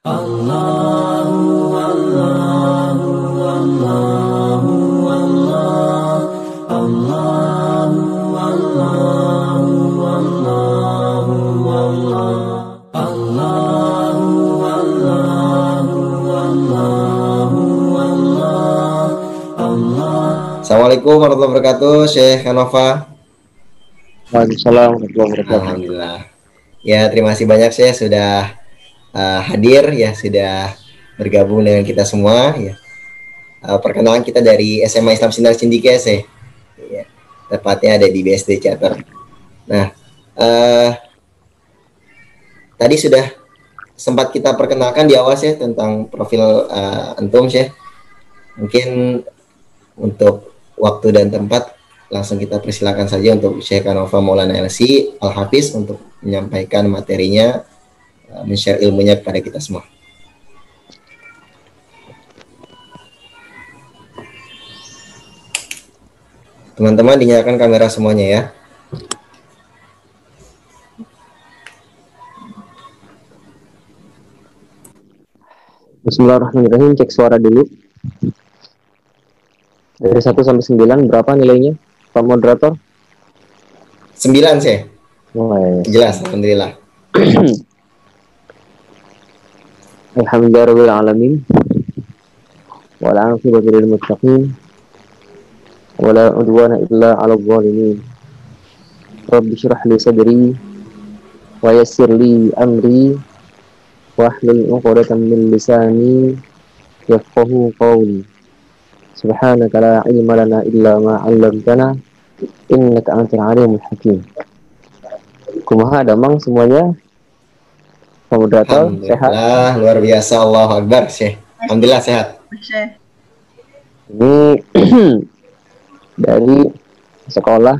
Allahu Allahu Allahu Allah Allahu Allahu Allahu Allah Allahu Allahu Allahu Allah Allah. Assalamualaikum warahmatullahi wabarakatuh, Syekh Hanova. Waalaikumsalam warahmatullahi wabarakatuh. Alhamdulillah. Ya, terima kasih banyak saya sudah hadir ya, sudah bergabung dengan kita semua ya. Perkenalan kita dari SMA Islam Sinar Cindike ya, tepatnya ada di BSD Cater. Nah, tadi sudah sempat kita perkenalkan di awal ya tentang profil antum Syekh. Mungkin untuk waktu dan tempat langsung kita persilakan saja untuk Syekh Hanova Maulana LC Al-Hafiz untuk menyampaikan materinya, men-share ilmunya kepada kita semua. Teman-teman dinyalakan kamera semuanya ya. Bismillahirrahmanirrahim, cek suara dulu. Dari 1 sampai 9 berapa nilainya, Pak Moderator? 9 Syekh. Oh, ya. Jelas, alhamdulillah. Alhamdulillahirabbil alamin. Wal 'aqibatu lil muttaqin. Wala udwana illa 'alal zalimin. Rabbi shrah li sadri wa yassir li amri wahlul 'uqdatam min lisani yafqahu qawli. Subhanaka la ilma lana illa ma 'allamtana innaka antal alimul hakim. Kumaha damang semuanya? Pak Moderator sehat? Alhamdulillah, luar biasa, Allahu Akbar Syekh. Alhamdulillah sehat. Ini dari sekolah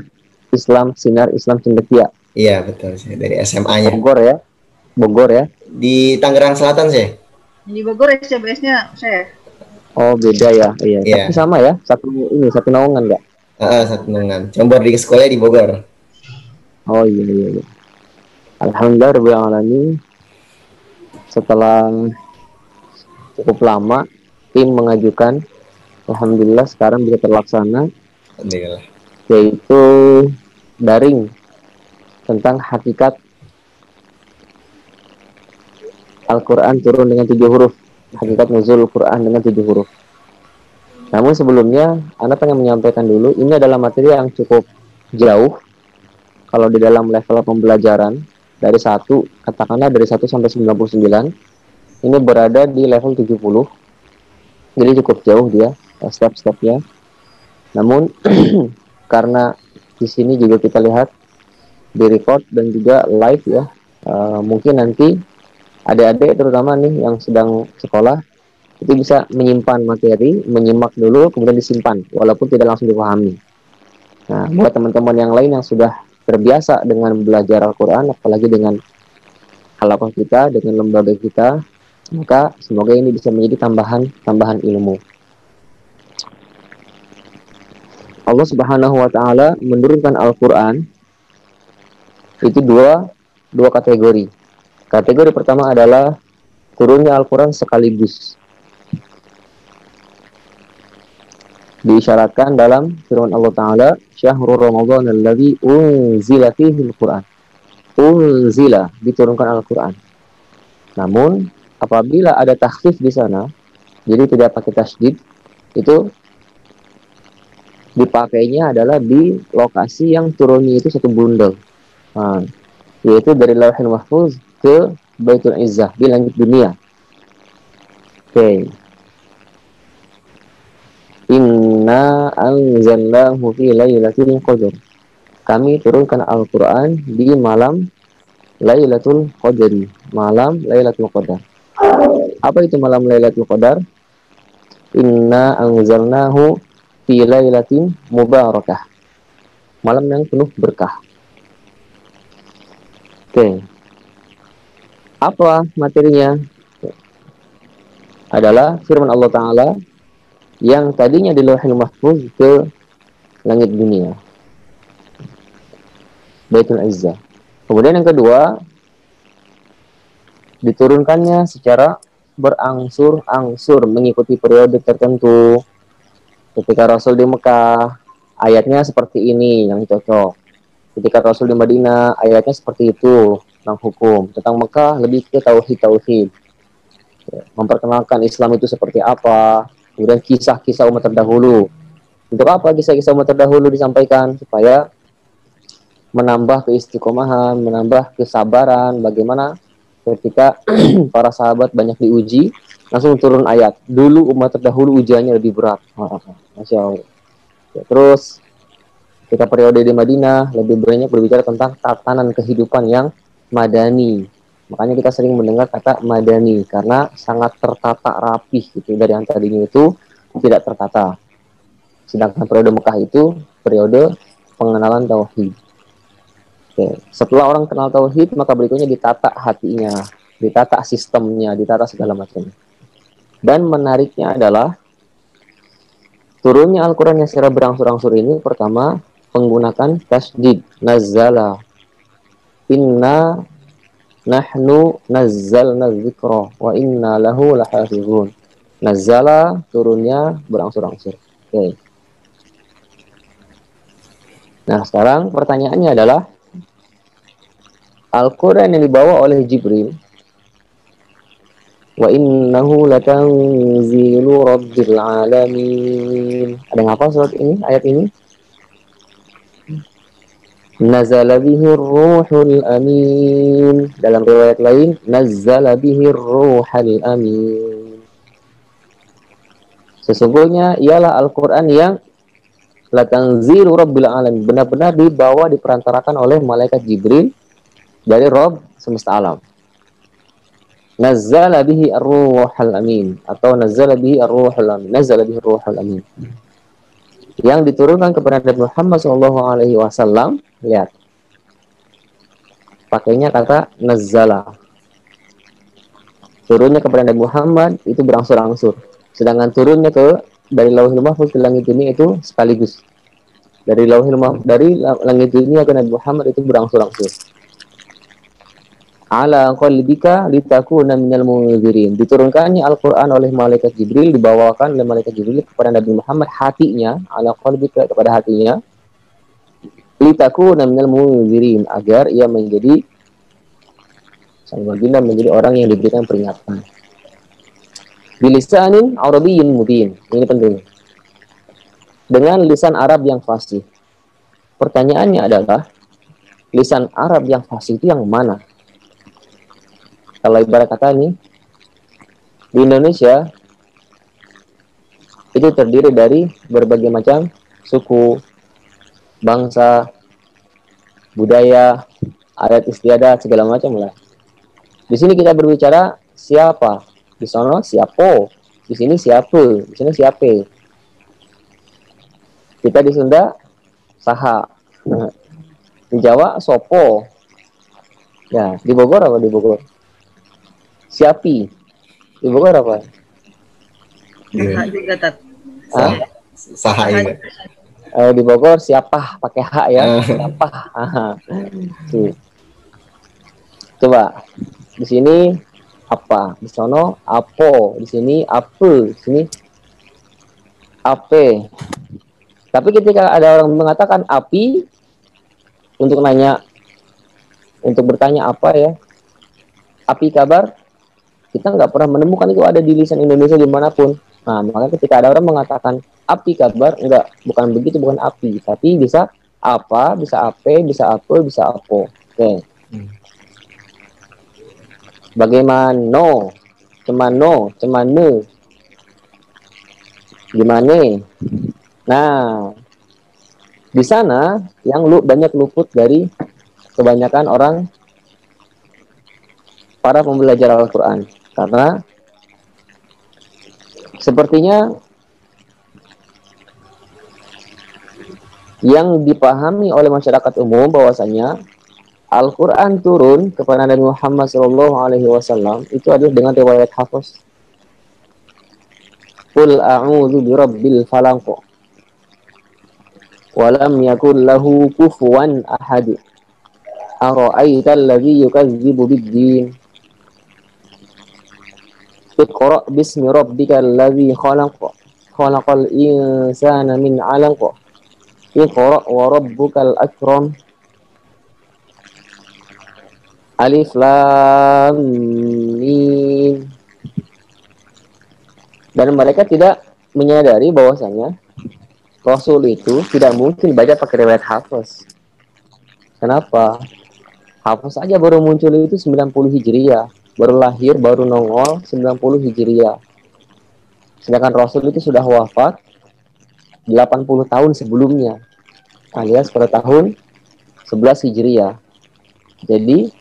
Islam Sinar Islam Cendekia. Iya betul Syekh, dari SMA-nya. Bogor ya. Di Tangerang Selatan Syekh. Di Bogor SCBS-nya Syekh. Oh beda ya, iya. Iya. Tapi sama ya, satu naungan nggak? Satu naungan. Cuma di sekolahnya di Bogor. Oh iya. Alhamdulillah alamin. Setelah cukup lama tim mengajukan, alhamdulillah sekarang bisa terlaksana. Alhamdulillah. Yaitu daring tentang hakikat Al-Quran turun dengan 7 huruf, hakikat nuzul Al-Quran dengan 7 huruf. Namun sebelumnya, Anda pengen menyampaikan dulu, ini adalah materi yang cukup jauh. Kalau di dalam level pembelajaran, dari 1, katakanlah dari 1 sampai 99, ini berada di level 70. Jadi cukup jauh dia, step-stepnya. Namun, karena di sini juga kita lihat, di record dan juga live ya, mungkin nanti adik-adik terutama nih yang sedang sekolah itu bisa menyimpan materi, menyimak dulu kemudian disimpan walaupun tidak langsung dipahami. Nah, buat teman-teman yang lain yang sudah terbiasa dengan belajar Al-Quran, apalagi dengan halaqah kita, dengan lembaga kita, maka semoga ini bisa menjadi tambahan ilmu. Allah Subhanahu wa taala menurunkan Al-Quran itu dua kategori. Kategori pertama adalah turunnya Al-Quran sekaligus. Diisyaratkan dalam firman Allah Ta'ala, Syahrul Ramadan alladzi unzila fihi Al-Quran. Unzila, diturunkan Al-Quran. Namun, apabila ada takhfif di sana, jadi tidak pakai tasydid, itu dipakainya adalah di lokasi yang turunnya itu satu bundel. Nah, yaitu dari Lauhul Mahfuz ke Baitul Izzah, di langit dunia. Oke. Inna anzalnahu fi lailatul qadar. Kami turunkan Al-Quran di malam Lailatul Qadri, malam Lailatul Qadar. Apa itu malam Lailatul Qadar? Inna anzalnahu fi lailatin mubarakah. Malam yang penuh berkah. Oke. Apa materinya? Adalah firman Allah Ta'ala yang tadinya di Lauhul Mahfuz ke langit dunia, Baitul Izzah. Kemudian yang kedua, diturunkannya secara berangsur-angsur mengikuti periode tertentu. Ketika Rasul di Mekah, ayatnya seperti ini yang cocok. Ketika Rasul di Madinah, ayatnya seperti itu tentang hukum. Tentang Mekah lebih ke tauhid, memperkenalkan Islam itu seperti apa. Kemudian kisah-kisah umat terdahulu. Untuk apa kisah-kisah umat terdahulu disampaikan? Supaya menambah keistiqomahan, menambah kesabaran. Bagaimana ketika para sahabat banyak diuji, langsung turun ayat. Dulu umat terdahulu ujiannya lebih berat. Masya Allah. Terus kita periode di Madinah lebih banyak berbicara tentang tatanan kehidupan yang madani. Makanya kita sering mendengar kata madani karena sangat tertata rapih gitu, dari yang tadinya itu tidak tertata. Sedangkan periode Mekah itu periode pengenalan tauhid. Oke. Setelah orang kenal tauhid, maka berikutnya ditata hatinya, ditata sistemnya, ditata segala macam. Dan menariknya adalah turunnya Al-Quran yang secara berangsur-angsur ini, pertama menggunakan tasdid, nazzala. Inna nahnu nazzalna dzikra wa inna lahu lahafizun. Nazzala turunnya berangsur-angsur. Oke. Nah, sekarang pertanyaannya adalah Al-Quran yang dibawa oleh Jibril, wa innahu latanzilu rabbil alamin. Ada yang hafal surat ini, ayat ini? Nazala bihir ruhul amin. Dalam riwayat lain, nazala bihir ruhul amin. Sesungguhnya ialah Al-Quran yang latanzilu rabbil alamin, benar-benar dibawa, diperantarakan oleh malaikat Jibril dari Rabb semesta alam. Nazzala bihi ar-ruhul amin, atau nazzala bihi ar-ruhul amin, nazzala bihi ar-ruhul amin, yang diturunkan kepada Nabi Muhammad SAW. Lihat, pakainya kata nazzala. Turunnya kepada Nabi Muhammad itu berangsur-angsur, sedangkan turunnya dari Lauhul Mahfuz ke langit dunia itu sekaligus. Dari langit dunia ke Nabi Muhammad itu berangsur-angsur. Ala qalbika litakuna minal munzirin. Diturunkannya Al-Quran oleh malaikat Jibril, dibawakan oleh malaikat Jibril kepada Nabi Muhammad, hatinya, ala qalbika, kepada hatinya, litakuna minal munzirin, agar ia menjadi menjadi orang yang diberikan peringatan. Bilisanin Arabiyyin mubin. Ini penting. Dengan lisan Arab yang fasih. Pertanyaannya adalah, lisan Arab yang fasih itu yang mana? Kalau ibarat kata nih, di Indonesia itu terdiri dari berbagai macam suku, bangsa, budaya, adat istiadat, segala macam lah. Di sini kita berbicara siapa, di sana siapo, di sini siapa, di sini siape. Kita di Sunda saha, di Jawa sopo, ya di Bogor apa di Bogor? Siapi. Di Bogor apa? Saha ini. Di Bogor siapa pakai H ya? Siapa? Coba. Di sini apa? Di sono apo, di sini apa, di sini ape. Tapi ketika ada orang mengatakan api untuk bertanya apa ya? Api kabar? Kita nggak pernah menemukan itu ada di lisan Indonesia dimanapun. Nah, makanya ketika ada orang mengatakan api kabar, bukan begitu, bukan api, tapi bisa apa, bisa ape, bisa apa, bisa apo. Oke. Bagaimana? Cemane. Gimana? Nah, di sana yang banyak luput dari kebanyakan orang para pembelajar Al-Quran. Karena sepertinya yang dipahami oleh masyarakat umum bahwasanya Al-Quran turun kepada Nabi Muhammad SAW itu adalah dengan riwayat Hafiz. Qul a'udzu birabbil falaq wa lam yakul lahu kufuwan ahad. Ara'aita alladzi yukazzibu bid-din. Iqra bismi rabbikal ladzi khalaq. Khalaqal insana min 'alaq. Iqra wa rabbukal akram. Alif lam mim. Dan mereka tidak menyadari bahwasanya Rasul itu tidak mungkin baca pakai riwayat Hafiz. Kenapa? Hafiz aja baru muncul itu 90 Hijriah. Baru lahir, baru nongol 90 Hijriah. Sedangkan Rasul itu sudah wafat 80 tahun sebelumnya. Alias pada tahun 11 Hijriah. Jadi,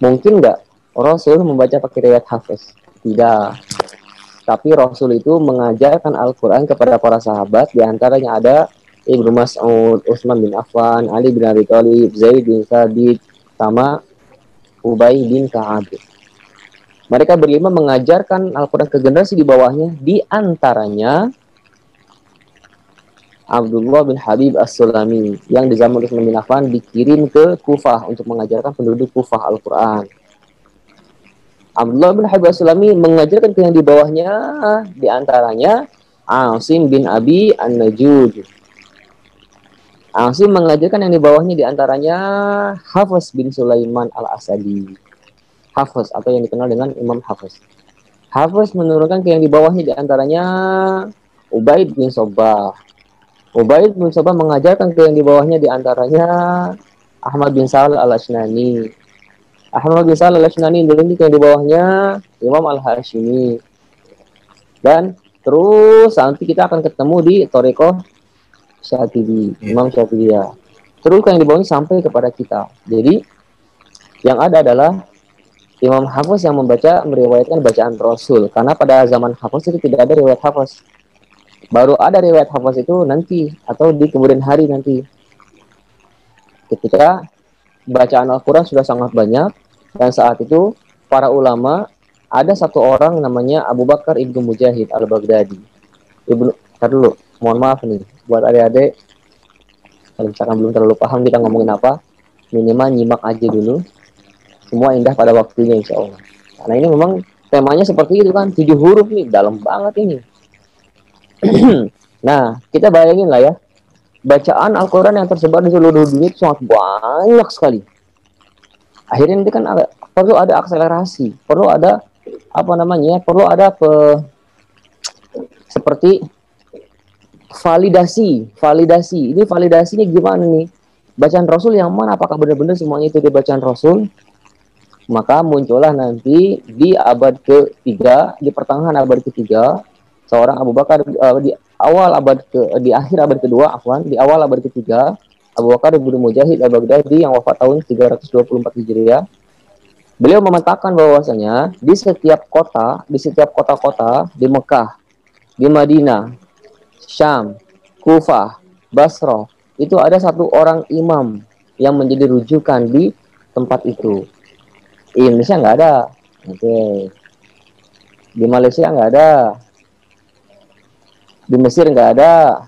mungkin nggak Rasul membaca pakai riwayat Hafiz? Tidak. Tapi Rasul itu mengajarkan Al-Quran kepada para sahabat. Di antaranya ada Ibnu Mas'ud, Utsman bin Affan, Ali bin Abi Thalib, Zaid bin Thabit, sama Ubay bin Ka'ab. Mereka berlima mengajarkan Al-Quran ke generasi di bawahnya. Di antaranya Abdullah bin Habib As-Sulami, yang di zaman Utsman bin Affan dikirim ke Kufah untuk mengajarkan penduduk Kufah Al-Quran. Abdullah bin Habib As-Sulami mengajarkan ke yang di bawahnya, di antaranya Asim bin Abi An-Najud. Asim mengajarkan yang di bawahnya, di antaranya Hafiz bin Sulaiman Al-Asadi. Hafiz atau yang dikenal dengan Imam Hafiz. Hafiz menurunkan ke yang di bawahnya, di antaranya Ubaid bin Sobah. Ubaid bin Sobah mengajarkan ke yang di bawahnya, di antaranya Ahmad bin Sa'al Al-Asnani. Ahmad bin Sa'al Al-Asnani yang di bawahnya Imam Al-Hashimi. Dan terus nanti kita akan ketemu di Thariqah Syatibi, Imam Syatibiyah. Terus yang di bawahnya sampai kepada kita. Jadi yang ada adalah Imam Hafiz yang meriwayatkan bacaan Rasul. Karena pada zaman Hafiz itu tidak ada riwayat Hafiz. Baru ada riwayat Hafiz itu nanti, atau di kemudian hari nanti. Ketika bacaan Al-Quran sudah sangat banyak, dan saat itu para ulama, ada satu orang namanya Abu Bakar Ibnu Mujahid Al-Baghdadi. Dulu, mohon maaf nih, buat adik-adik, kalau misalkan belum terlalu paham kita ngomongin apa, minimal nyimak aja dulu. Semua indah pada waktunya insya Allah. Karena ini memang temanya seperti itu kan, 7 huruf nih, dalam banget ini. Nah, kita bayangin lah ya, bacaan Al-Quran yang tersebar di seluruh dunia itu sangat banyak sekali. Akhirnya nanti kan perlu ada akselerasi, perlu ada seperti validasi. Ini validasinya gimana nih? Bacaan Rasul yang mana? Apakah benar-benar semuanya itu di bacaan Rasul? Maka muncullah nanti di abad ke-3, di pertengahan abad ke-3, seorang Abu Bakar di akhir abad kedua, di awal abad ketiga, Abu Bakar Ibnu Mujahid Al-Baghdadi yang wafat tahun 324 Hijriah. Beliau memetakan bahwasanya di setiap kota-kota di Mekah, di Madinah, Syam, Kufah, Basrah, itu ada satu orang imam yang menjadi rujukan di tempat itu. Di Indonesia nggak ada. Oke. Di Malaysia nggak ada. Di Mesir nggak ada,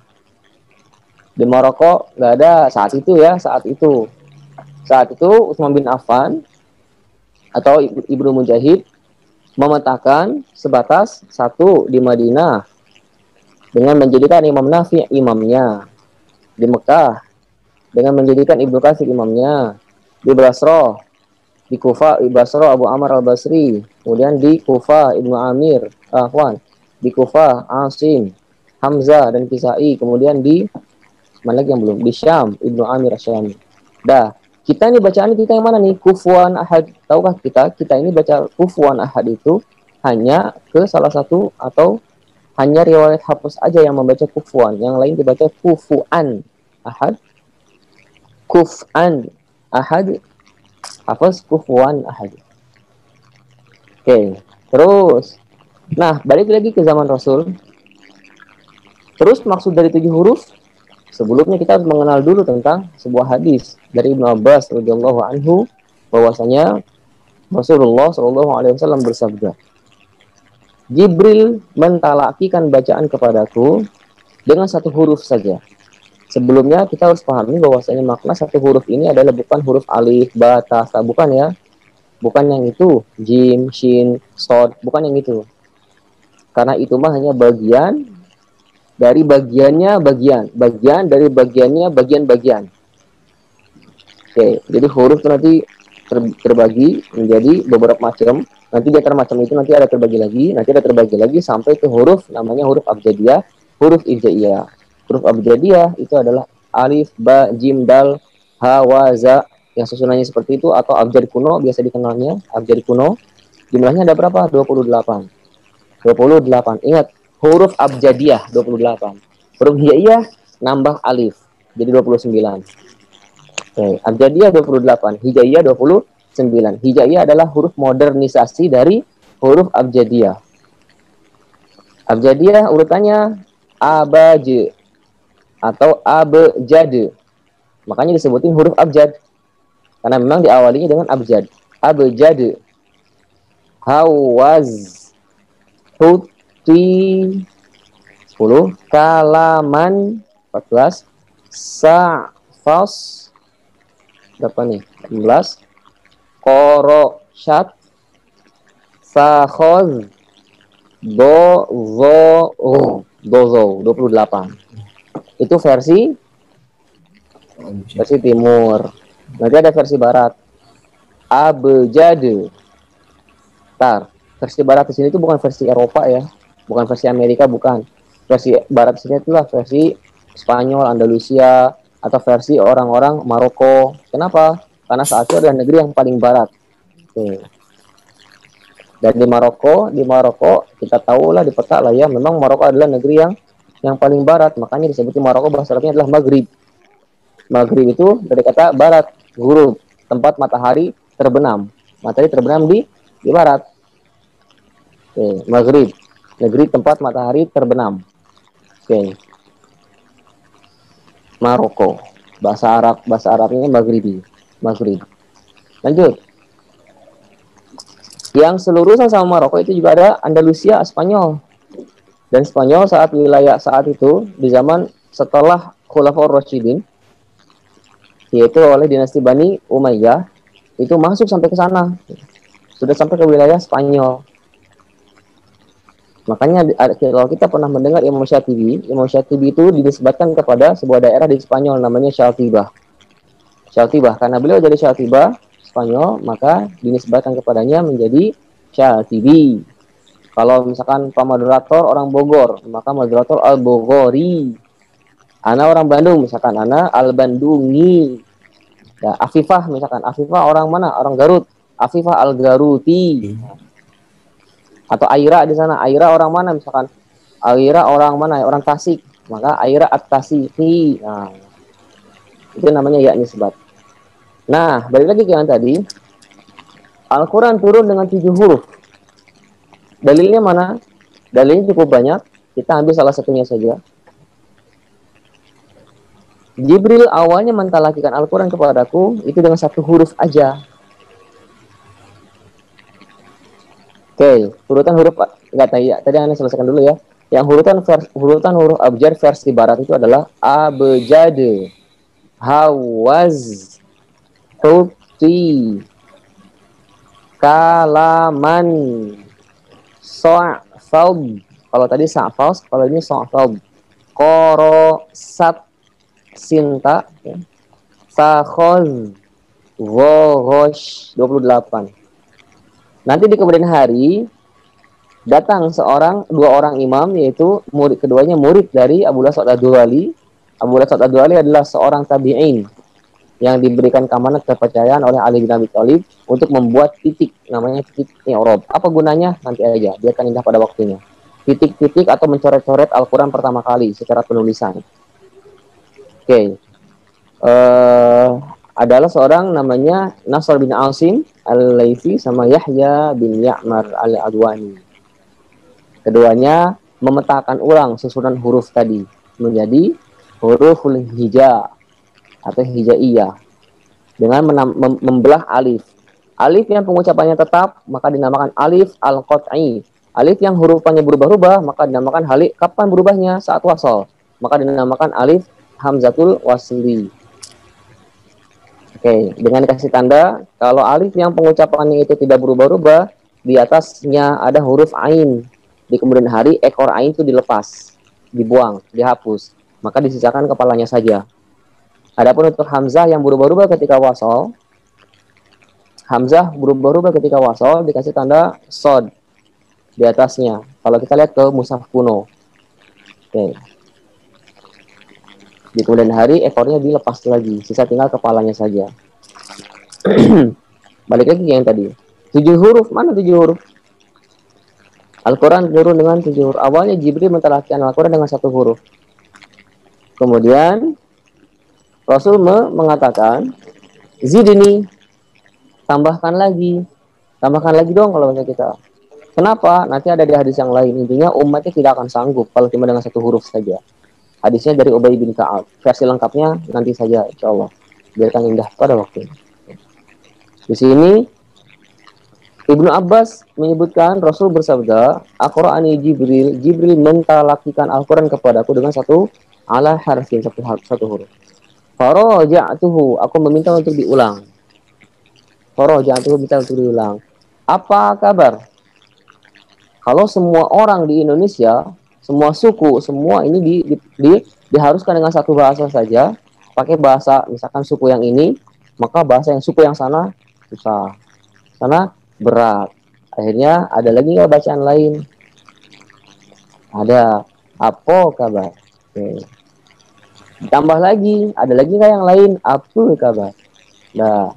di Maroko nggak ada saat itu. Saat itu Utsman bin Affan atau Ibnu Mujahid memetakan sebatas satu di Madinah dengan menjadikan Imam Nafi imamnya, di Mekah dengan menjadikan Ibnu Katsir imamnya, di Basrah, di Kufah Basrah Abu Amr al-Basri, kemudian di Kufah Ibnu Amir, di Kufah Asim, Hamzah dan Kisai, kemudian di mana lagi yang belum? Di Syam, Ibnu Amir Asyami. Dah, kita ini bacaan kita yang mana nih? Kufuwan Ahad. Tahukah kita ini baca Kufuwan Ahad itu hanya ke salah satu atau hanya riwayat Hafiz aja yang membaca Kufuwan, yang lain dibaca Kufuan Ahad. Kufan Ahad, Hafiz Kufuwan Ahad. Oke, terus. Nah, balik lagi ke zaman Rasul. Terus maksud dari 7 huruf, sebelumnya kita harus mengenal dulu tentang sebuah hadis dari Ibnu Abbas radhiyallahu anhu, bahwasanya Rasulullah SAW bersabda, Jibril mentalakikan bacaan kepadaku dengan 1 huruf saja. Sebelumnya kita harus pahami bahwasanya makna 1 huruf ini adalah bukan huruf alif, ba, ta, sa, bukan ya. Bukan yang itu, jim, shin, sod, bukan yang itu. Karena itu mah hanya bagian dari bagiannya bagian dari bagiannya bagian-bagian. Oke, jadi huruf itu nanti terbagi menjadi beberapa macam. Nanti di antara macam itu nanti ada terbagi lagi sampai ke huruf namanya huruf abjadiyah, huruf hijaiyah. Huruf abjadiyah itu adalah alif, ba, jim, dal, ha, wa, za yang susunannya seperti itu, atau abjad kuno biasa dikenalnya abjad kuno. Jumlahnya ada berapa? 28. 28. Ingat, huruf abjadiyah 28. Huruf hijaiyah nambah alif jadi 29. Oke, abjadiyah 28, hijaiyah 29. Hijaiyah adalah huruf modernisasi dari huruf abjadiyah. Abjadiyah urutannya abaj atau abjad. Makanya disebutin huruf abjad karena memang diawalinya dengan abjad. Abjad. Hawaz, huti 10, kalaman 14, sa'fas berapa nih? 16, korosyat, sakhoz, dozo 28. Itu versi timur. Nanti ada versi barat. Abjad. Versi barat di sini itu bukan versi Eropa ya, bukan versi Amerika, bukan. Versi barat di sini itulah versi Spanyol, Andalusia, atau versi orang-orang Maroko. Kenapa? Karena saat itu adalah negeri yang paling barat. Oke. Dan di Maroko kita tahu lah di peta lah ya, memang Maroko adalah negeri yang paling barat. Makanya disebutin Maroko bahasa Arabnya adalah Maghrib. Maghrib itu dari kata barat, ghurub, tempat matahari terbenam. Matahari terbenam di barat. Oke, Maghrib, negeri tempat matahari terbenam. Oke. Maroko. Bahasa Arabnya Maghrib. Lanjut. Yang seluruhnya sama Maroko itu juga ada Andalusia, Spanyol. Dan Spanyol wilayah saat itu di zaman setelah Khulafaur Rasyidin, yaitu oleh dinasti Bani Umayyah, itu masuk sampai ke sana. Sudah sampai ke wilayah Spanyol. Makanya kalau kita pernah mendengar Imam Syatibi itu dinisbatkan kepada sebuah daerah di Spanyol namanya Shaltibah. Karena beliau dari Shaltibah, Spanyol, maka dinisbatkan kepadanya menjadi Syatibi. Kalau misalkan Pak Moderator orang Bogor, maka Moderator Al-Bogori. Ana orang Bandung, misalkan Ana Al-Bandungi. Ya, Afifah misalkan, Afifah orang mana? Orang Garut. Afifah Al-Garuti. Atau Aira di sana, Aira orang mana misalkan? Aira orang mana? Orang Tasik. Maka Aira At-Tasiki. Nah, itu namanya ya nisbat. Nah, balik lagi ke yang tadi. Al-Quran turun dengan 7 huruf. Dalilnya mana? Dalilnya cukup banyak. Kita ambil salah satunya saja. Jibril awalnya mentalakikan Al-Quran kepadaku itu dengan 1 huruf aja. Oke, urutan huruf enggak tadi Anda selesaikan dulu ya. Yang urutan huruf abjad versi barat itu adalah abjad, hawaz, huti, kalaman, sa'fab. Kalau tadi sa'fas, kalau ini sa'fab. Korosat, sinta, ya. Sakhoz, ghosh 28. Nanti di kemudian hari datang dua orang imam, yaitu keduanya murid dari Abu Laswad Ad-Duali. Abu Laswad Ad-Duali adalah seorang tabi'in yang diberikan keamanan kepercayaan oleh Ali bin Abi Thalib untuk membuat titik, namanya titik i'rab. Apa gunanya? Nanti aja, biarkan indah pada waktunya. Titik-titik atau mencoret-coret Al-Quran pertama kali secara penulisan. Oke. Adalah seorang namanya Nasr bin Asim Al-Laythi sama Yahya bin Ya'mar Al-Adwani. Keduanya memetakan ulang susunan huruf tadi menjadi huruful hija atau hijaiyah dengan membelah alif. Alif yang pengucapannya tetap maka dinamakan alif al-qat'i. Alif yang hurufannya berubah-ubah maka dinamakan alif. Kapan berubahnya? Saat wasal. Maka dinamakan alif hamzatul wasli. Oke, dengan dikasih tanda kalau alif yang pengucapannya itu tidak berubah-ubah, di atasnya ada huruf ain di kemudian hari ekor ain itu dilepas, dibuang, dihapus, maka disisakan kepalanya saja. Adapun untuk hamzah yang berubah-ubah ketika wasol, hamzah berubah-ubah ketika wasol dikasih tanda sod di atasnya. Kalau kita lihat ke mushaf kuno, oke. Di kemudian hari ekornya dilepas lagi, sisa tinggal kepalanya saja. Balik lagi ke yang tadi. 7 huruf, mana 7 huruf? Al-Quran turun dengan 7 huruf. Awalnya Jibril mentalaqi Al-Quran dengan 1 huruf. Kemudian Rasul mengatakan, zidni, tambahkan lagi dong kalau misalnya kita. Kenapa? Nanti ada di hadis yang lain. Intinya umatnya tidak akan sanggup kalau cuma dengan 1 huruf saja. Hadisnya dari Ubay bin Ka'ab. Versi lengkapnya nanti saja, insya Allah. Biarkan indah pada waktu. Di sini Ibnu Abbas menyebutkan Rasul bersabda, Aqra'ani Jibril, Jibril mentalakikan Al-Quran kepadaku dengan 1 ala harfin, 1 huruf. Faraja'tuhu, aku meminta untuk diulang. Faraja'tuhu, minta untuk diulang. Apa kabar? Kalau semua orang di Indonesia, semua suku, semua ini diharuskan dengan 1 bahasa saja, pakai bahasa misalkan suku yang ini, maka bahasa yang suku yang sana susah, sana berat. Akhirnya ada lagi nggak bacaan lain? Ada. Apa kabar? Oke. Tambah lagi, ada lagi nggak yang lain? Apa kabar? Nah,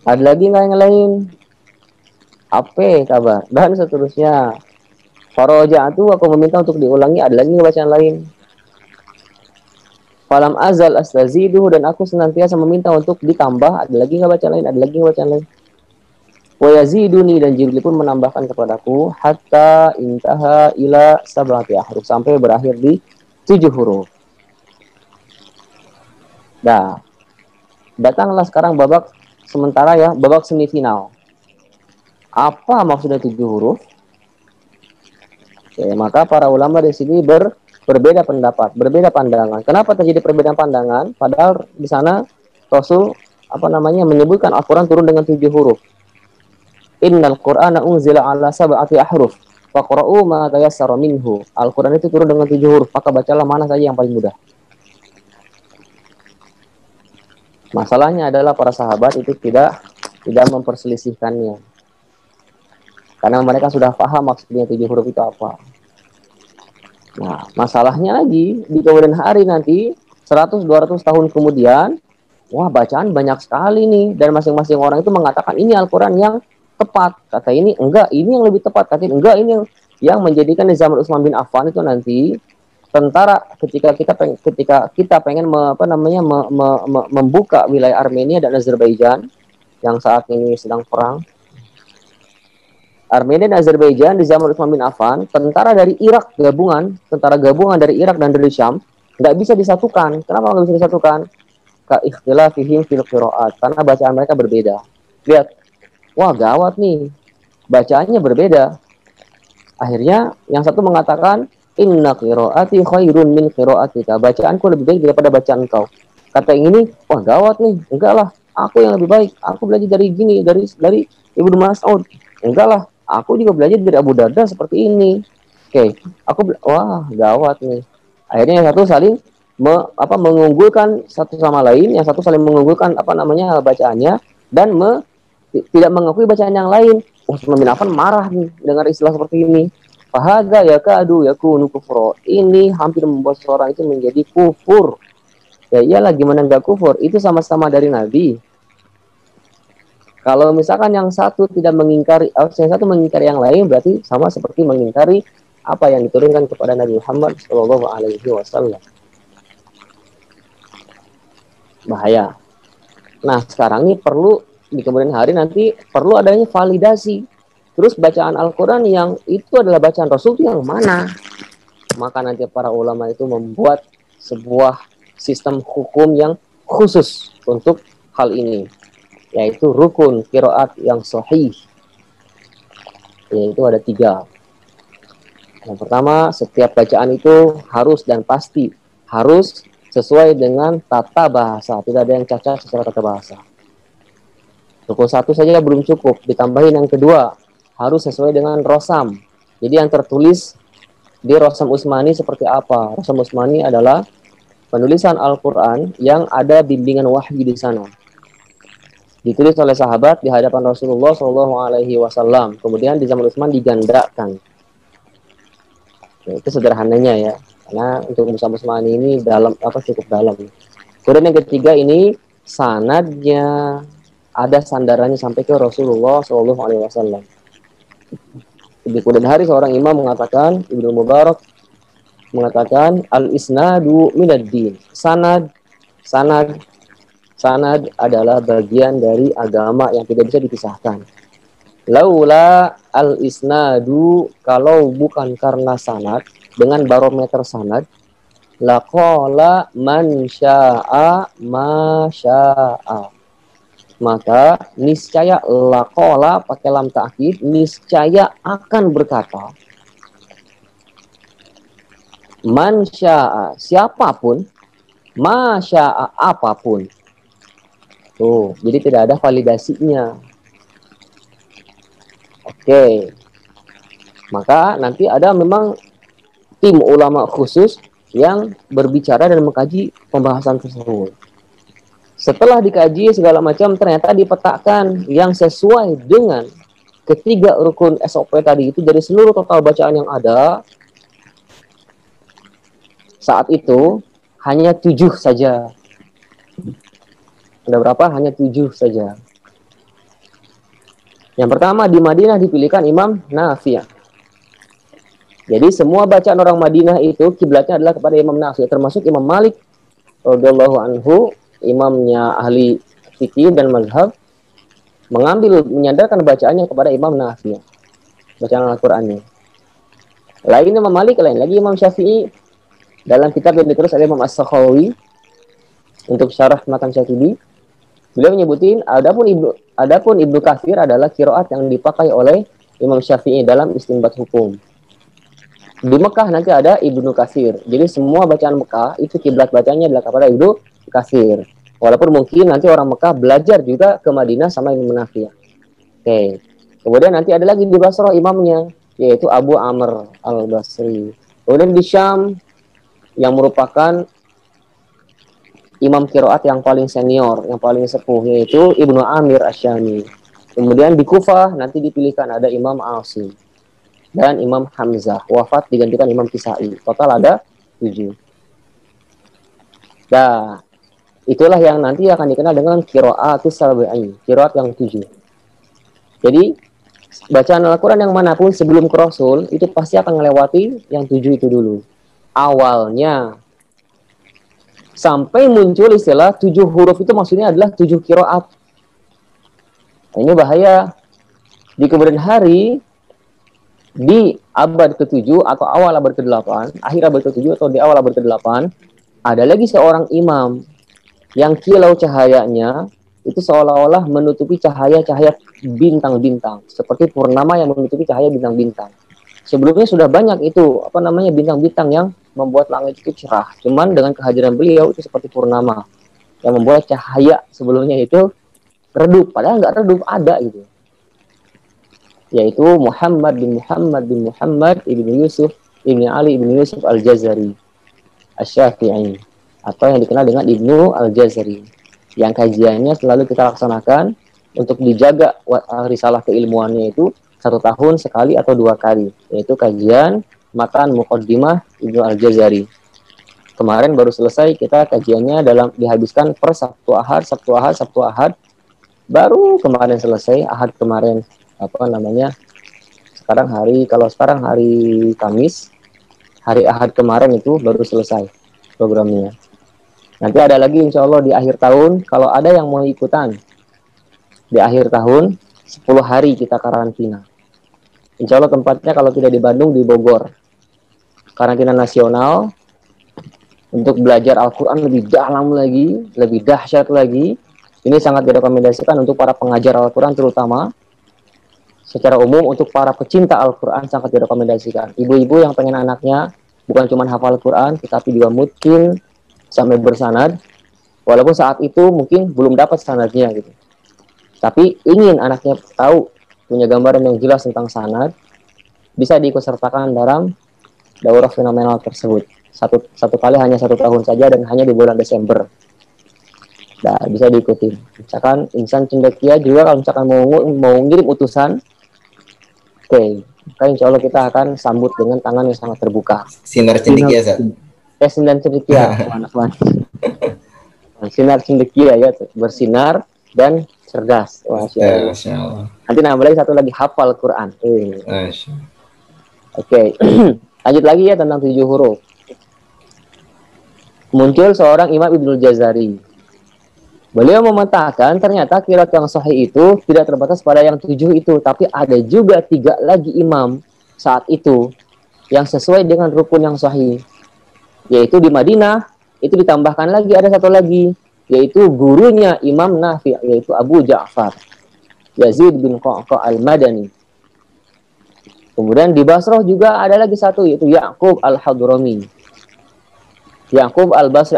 ada lagi nggak yang lain? Apa kabar? Dan seterusnya. Faraja'tu, aku meminta untuk diulangi, ada lagi bacaan lain. Falam azal astaziduhu, dan aku senantiasa meminta untuk ditambah, ada lagi nggak bacaan lain? Ada lagi nggak bacaan lain? Wa yaziduni, dan Jibril pun menambahkan kepadaku, hatta intaha ila sab'ati ahruf, sampai berakhir di 7 huruf. Nah, datanglah sekarang babak sementara ya, babak semifinal. Apa maksudnya 7 huruf? Oke, maka para ulama di sini berbeda pendapat, berbeda pandangan. Kenapa terjadi perbedaan pandangan? Padahal di sana Rasul menyebutkan Al-Quran turun dengan 7 huruf. Innal Qur'ana unzila ala sab'ati ahruf faqra'u ma tayassara minhu. Al-Quran itu turun dengan 7 huruf, maka bacalah mana saja yang paling mudah. Masalahnya adalah para sahabat itu tidak memperselisihkannya. Karena mereka sudah paham maksudnya 7 huruf itu apa. Nah, masalahnya lagi, di kemudian hari nanti, 100-200 tahun kemudian, wah bacaan banyak sekali nih. Dan masing-masing orang itu mengatakan ini Al-Quran yang tepat. Kata ini, enggak, ini yang lebih tepat. Kata ini, enggak, ini yang menjadikan di zaman Utsman bin Affan itu nanti, tentara ketika kita pengen membuka wilayah Armenia dan Azerbaijan yang saat ini sedang perang. Armenia dan Azerbaijan di zaman Utsman bin Affan, tentara gabungan dari Irak dan dari Syam nggak bisa disatukan. Kenapa nggak bisa disatukan? Ka ikhtilafihim fil qiraat, karena bacaan mereka berbeda. Lihat, wah gawat nih, bacaannya berbeda. Akhirnya yang satu mengatakan, inna qiraati khairun min qiraatika, bacaanku lebih baik daripada bacaan kau. Kata yang ini, wah gawat nih, enggak lah, aku yang lebih baik, aku belajar dari gini, dari Ibnu Mas'ud. Enggak lah, aku juga belajar dari Abu Darda seperti ini. Oke, wah gawat nih. Akhirnya yang satu saling mengunggulkan satu sama lain, yang satu saling mengunggulkan bacaannya dan tidak mengakui bacaan yang lain. Utsman bin Affan marah nih dengar istilah seperti ini. Fahadza yakadu yakunu kufra. Ini hampir membuat seorang itu menjadi kufur. Ya iyalah, gimana enggak kufur? Itu sama-sama dari Nabi. Kalau misalkan yang satu tidak mengingkari, yang satu mengingkari yang lain, berarti sama seperti mengingkari apa yang diturunkan kepada Nabi Muhammad SAW. Bahaya. Nah, sekarang ini perlu di kemudian hari nanti perlu adanya validasi. Terus bacaan Al-Quran yang itu adalah bacaan Rasul itu yang mana? Maka nanti para ulama itu membuat sebuah sistem hukum yang khusus untuk hal ini, yaitu rukun qiraat yang sahih. Yaitu ada 3. Yang pertama, setiap bacaan itu harus dan pasti harus sesuai dengan tata bahasa, tidak ada yang cacat secara tata bahasa. Rukun 1 saja belum cukup, ditambahin yang kedua, harus sesuai dengan rosam. Jadi yang tertulis di Rasam Utsmani seperti apa? Rasam Utsmani adalah penulisan Al-Quran yang ada bimbingan wahyu di sana. Ditulis oleh sahabat di hadapan Rasulullah SAW. Kemudian di zaman Utsman digandakan. Ya, itu sederhananya ya. Karena untuk Mus'haf Utsmani ini cukup dalam. Kemudian yang ketiga ini sanadnya ada sandarannya sampai ke Rasulullah SAW. Di kemudian hari seorang imam mengatakan, Ibnu Mubarak mengatakan al-isnadu minad-din. Sanad adalah bagian dari agama yang tidak bisa dipisahkan. Laula al-isnadu, kalau bukan karena sanad, dengan barometer sanad, laqala man syaa ma syaa. Maka niscaya laqala pakai lam ta'kid, niscaya akan berkata man syaa, siapapun, ma syaa, apapun. Tuh, jadi tidak ada validasinya. Oke. Maka nanti ada memang tim ulama khusus yang berbicara dan mengkaji pembahasan tersebut. Setelah dikaji segala macam, ternyata dipetakan yang sesuai dengan ketiga rukun SOP tadi itu dari seluruh total bacaan yang ada, saat itu hanya 7 saja. Ada berapa? Hanya 7 saja. Yang pertama di Madinah dipilihkan Imam Nafi'. Jadi semua bacaan orang Madinah itu kiblatnya adalah kepada Imam Nafi', termasuk Imam Malik radhiyallahu anhu, imamnya ahli fikih dan mazhab, menyandarkan bacaannya kepada Imam Nafi', bacaan Al-Qur'annya. Lain Imam Malik, lain lagi Imam Syafi'i. Dalam kitab yang ditulis oleh Imam As-Sakhawi untuk syarah Matan Syatibi, beliau menyebutin adapun Ibnu Katsir adalah qiraat yang dipakai oleh Imam Syafi'i dalam istinbat hukum. Di Mekah nanti ada Ibnu Katsir. Jadi semua bacaan Mekah itu kiblat bacanya adalah kepada Ibnu Katsir. Walaupun mungkin nanti orang Mekah belajar juga ke Madinah sama Imam Nafi'. Oke. Kemudian nanti ada lagi di Basrah imamnya, yaitu Abu Amr Al-Basri. Kemudian di Syam yang merupakan imam qiraat yang paling senior, yang paling sepuh, yaitu Ibnu Amir Asy-Syami. Kemudian di Kufah nanti dipilihkan ada Imam Asim dan Imam Hamzah, wafat digantikan Imam Kisai. Total ada 7. Nah, itulah yang nanti akan dikenal dengan qiraatus sab'i, qiraat yang 7. Jadi bacaan Al-Quran yang manapun sebelum ke Rasul itu pasti akan melewati yang 7 itu dulu awalnya, sampai muncul istilah 7 huruf itu maksudnya adalah 7 qiraat. Nah, ini bahaya. Di kemudian hari, di abad ke-7 atau awal abad ke-8, akhir abad ke-7 atau di awal abad ke-8, ada lagi seorang imam yang kilau cahayanya itu seolah-olah menutupi cahaya-cahaya bintang-bintang, seperti purnama yang menutupi cahaya bintang-bintang. Sebelumnya sudah banyak itu bintang-bintang yang membuat langit itu cerah. Cuman dengan kehadiran beliau itu seperti purnama yang membuat cahaya sebelumnya itu redup, padahal nggak redup, ada gitu. Yaitu Muhammad bin Muhammad ibn Yusuf ibn Ali ibn Yusuf Al-Jazari Asy-Syafi'i, atau yang dikenal dengan Ibnu Al-Jazari, yang kajiannya selalu kita laksanakan untuk dijaga risalah keilmuannya itu 1 tahun sekali atau 2 kali, yaitu kajian Matan Muqaddimah Ibnu Al-Jazari. Kemarin baru selesai kita kajiannya dihabiskan per Sabtu Ahad. Baru kemarin selesai, Ahad kemarin sekarang hari Kamis, hari Ahad kemarin itu baru selesai programnya. Nanti ada lagi insya Allah di akhir tahun, kalau ada yang mau ikutan di akhir tahun 10 hari kita karantina. Insya Allah tempatnya kalau tidak di Bandung, di Bogor, karantina nasional untuk belajar Al-Quran lebih dalam lagi, lebih dahsyat lagi. Ini sangat direkomendasikan untuk para pengajar Al-Quran terutama. Secara umum untuk para pecinta Al-Quran sangat direkomendasikan. Ibu-ibu yang pengen anaknya bukan cuma hafal Al-Quran, tetapi juga mungkin sampai bersanad, walaupun saat itu mungkin belum dapat sanadnya gitu. Tapi ingin anaknya tahu, punya gambaran yang jelas tentang sanad, bisa diikutsertakan dalam daurah fenomenal tersebut. Satu kali hanya 1 tahun saja dan hanya di bulan Desember. Nah, bisa diikuti. Misalkan insan cendekia juga kalau misalkan mau ngirim utusan, oke, maka insya Allah kita akan sambut dengan tangan yang sangat terbuka. Sinar cendekia, Sat. Sinar cendekia, teman-teman. Sinar cendekia ya, bersinar dan cerdas. Masya Allah. Masya Allah. Nanti nambah lagi satu lagi, hafal Quran. Masya. Oke. Lanjut lagi ya tentang 7 huruf. Muncul seorang Imam Ibnul Jazari. Beliau memetakan ternyata qiraat yang sahih itu tidak terbatas pada yang 7 itu, tapi ada juga 3 lagi imam saat itu yang sesuai dengan rukun yang sahih. Yaitu di Madinah, itu ditambahkan lagi ada satu lagi, yaitu gurunya Imam Nafi', yaitu Abu Ja'far Yazid bin Qa'qa' al-Madani. Kemudian di Basrah juga ada lagi satu, yaitu Ya'qub al-Hadrami. Ya'qub al-Basri,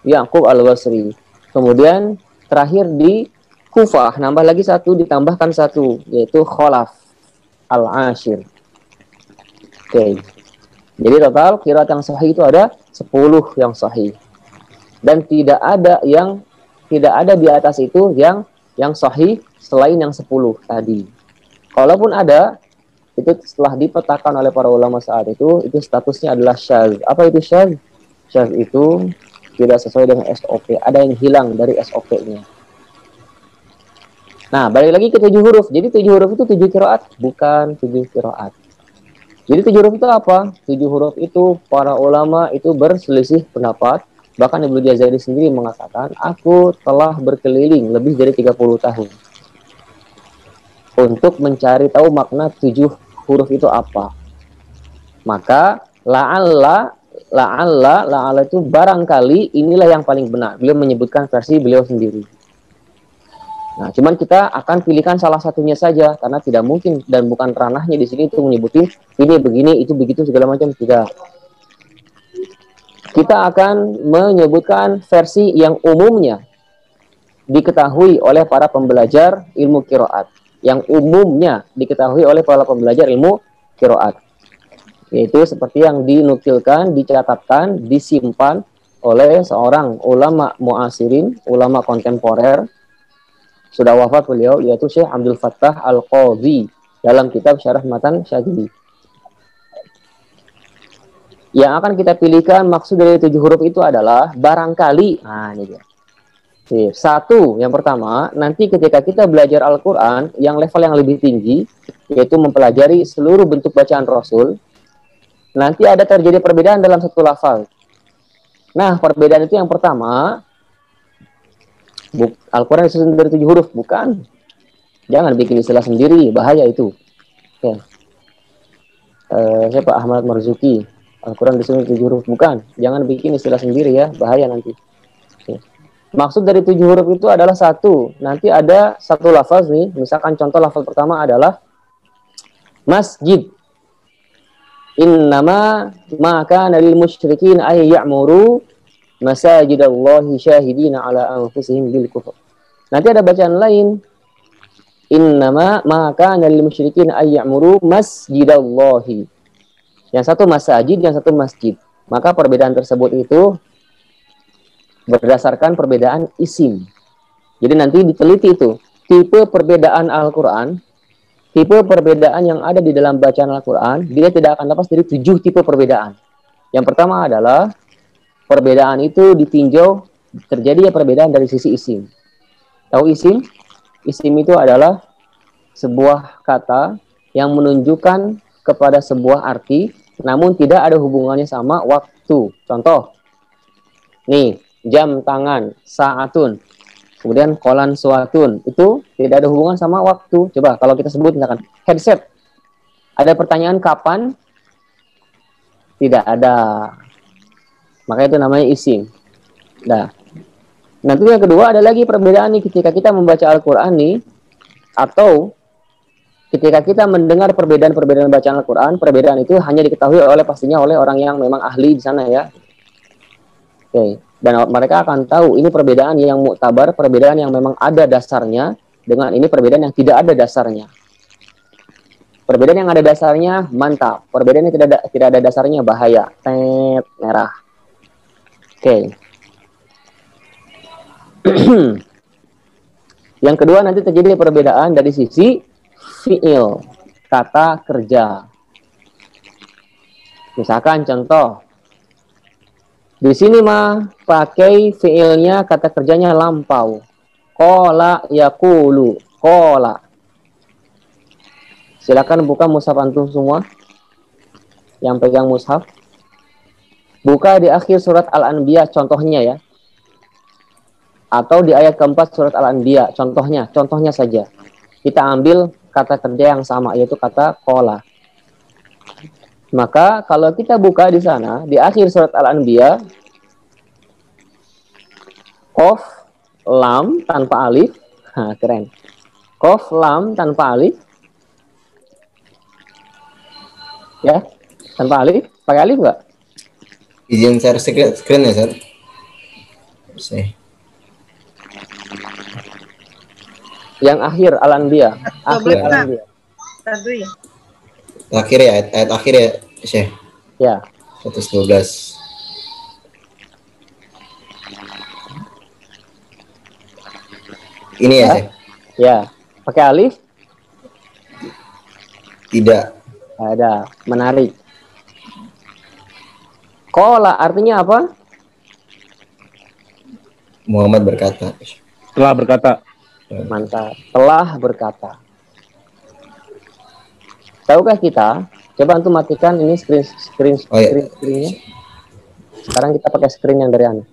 Ya'qub al-Basri. Kemudian terakhir di Kufah, nambah lagi satu, ditambahkan satu, yaitu Khalaf al-Ashir. Oke. Jadi total qiraat yang sahih itu ada 10 yang sahih. Dan tidak ada di atas itu yang sahih selain yang 10 tadi. Kalaupun ada, itu setelah dipetakan oleh para ulama saat itu statusnya adalah syadz. Apa itu syadz? Syadz itu tidak sesuai dengan SOP, ada yang hilang dari SOP-nya. Nah, balik lagi ke 7 huruf. Jadi 7 huruf itu 7 qiraat, bukan 7 qiraat. Jadi 7 huruf itu apa? 7 huruf itu para ulama itu berselisih pendapat. Bahkan Ibnu Jazari sendiri mengatakan, aku telah berkeliling lebih dari 30 tahun untuk mencari tahu makna 7 huruf itu apa. Maka la'alla itu barangkali inilah yang paling benar. Beliau menyebutkan versi beliau sendiri. Nah, cuman kita akan pilihkan salah satunya saja karena tidak mungkin dan bukan ranahnya di sini untuk menyebutin ini begini, itu begitu segala macam, tidak. Kita akan menyebutkan versi yang umumnya diketahui oleh para pembelajar ilmu qiraat. Yang umumnya diketahui oleh para pembelajar ilmu qiraat. Yaitu seperti yang dinukilkan, dicatatkan, disimpan oleh seorang ulama muasirin, ulama kontemporer, sudah wafat beliau, yaitu Syekh Abdul Fattah Al-Qadhi dalam kitab Syarah Matan Syadzili. Yang akan kita pilihkan maksud dari 7 huruf itu adalah barangkali. Nah, ini dia. Satu, yang pertama, nanti ketika kita belajar Al-Quran, yang level yang lebih tinggi, yaitu mempelajari seluruh bentuk bacaan Rasul, nanti ada terjadi perbedaan dalam satu lafal. Nah, perbedaan itu yang pertama, Al-Quran disusun dari 7 huruf, bukan. Jangan bikin istilah sendiri, bahaya itu. Oke. Saya Pak Ahmad Marzuki, Al-Quran disusun dari 7 huruf, bukan. Jangan bikin istilah sendiri ya, bahaya nanti. Oke. Maksud dari 7 huruf itu adalah satu. Nanti ada satu lafaz nih, misalkan contoh lafaz pertama adalah masjid. Innama maka nalil musyrikin ay ya'muru masajidallahi syahidina ala anfusihim bil kufur. Nanti ada bacaan lain. Innama maka nalil musyrikin ay ya'muru masjidallahi. Yang satu masajid, yang satu masjid. Maka perbedaan tersebut itu berdasarkan perbedaan isim. Jadi nanti diteliti itu tipe perbedaan Al-Quran. Tipe perbedaan yang ada di dalam bacaan Al-Quran, dia tidak akan lepas dari 7 tipe perbedaan. Yang pertama adalah, perbedaan itu ditinjau, terjadi perbedaan dari sisi isim. Tahu isim? Isim itu adalah sebuah kata yang menunjukkan kepada sebuah arti, namun tidak ada hubungannya sama waktu. Contoh, nih, jam tangan, saatun. Kemudian kolan suatun, itu tidak ada hubungan sama waktu. Coba kalau kita sebut misalkan headset. Ada pertanyaan kapan? Tidak ada. Maka itu namanya isim. Nah, nanti yang kedua ada lagi perbedaan nih ketika kita membaca Al-Quran nih, atau ketika kita mendengar perbedaan-perbedaan bacaan Al-Quran, perbedaan itu hanya diketahui pastinya oleh orang yang memang ahli di sana ya. Oke. Dan mereka akan tahu ini perbedaan yang muktabar, perbedaan yang memang ada dasarnya, dengan ini perbedaan yang tidak ada dasarnya. Perbedaan yang ada dasarnya mantap. Perbedaan yang tidak ada dasarnya bahaya. Tet, merah. Oke. Yang kedua nanti terjadi perbedaan dari sisi fiil, kata kerja. Misalkan contoh, di sini mah pakai fiilnya kata kerjanya lampau. Kola yakulu, kola. Silakan buka mushaf antum semua yang pegang mushaf. Buka di akhir surat Al-Anbiya contohnya ya. Atau di ayat keempat surat Al-Anbiya contohnya saja. Kita ambil kata kerja yang sama yaitu kata kola. Maka kalau kita buka di sana di akhir surat Al-Anbiya, qaf lam tanpa alif, keren. Qaf lam tanpa alif, ya, tanpa alif, pakai alif nggak? Izin share screen ya, Sir. Yang akhir Al-Anbiya, akhir Al-Anbiya. Akhir ya, ayat akhir ya, Syekh. Ya. 112. Ini ya, Syekh. Ya, pakai alif? Tidak. Ada, menarik. Qala artinya apa? Muhammad berkata. Telah berkata. Mantap. Telah berkata. Tahukah kita? Coba antum matikan ini screen-nya. Sekarang kita pakai screen yang dari Anda.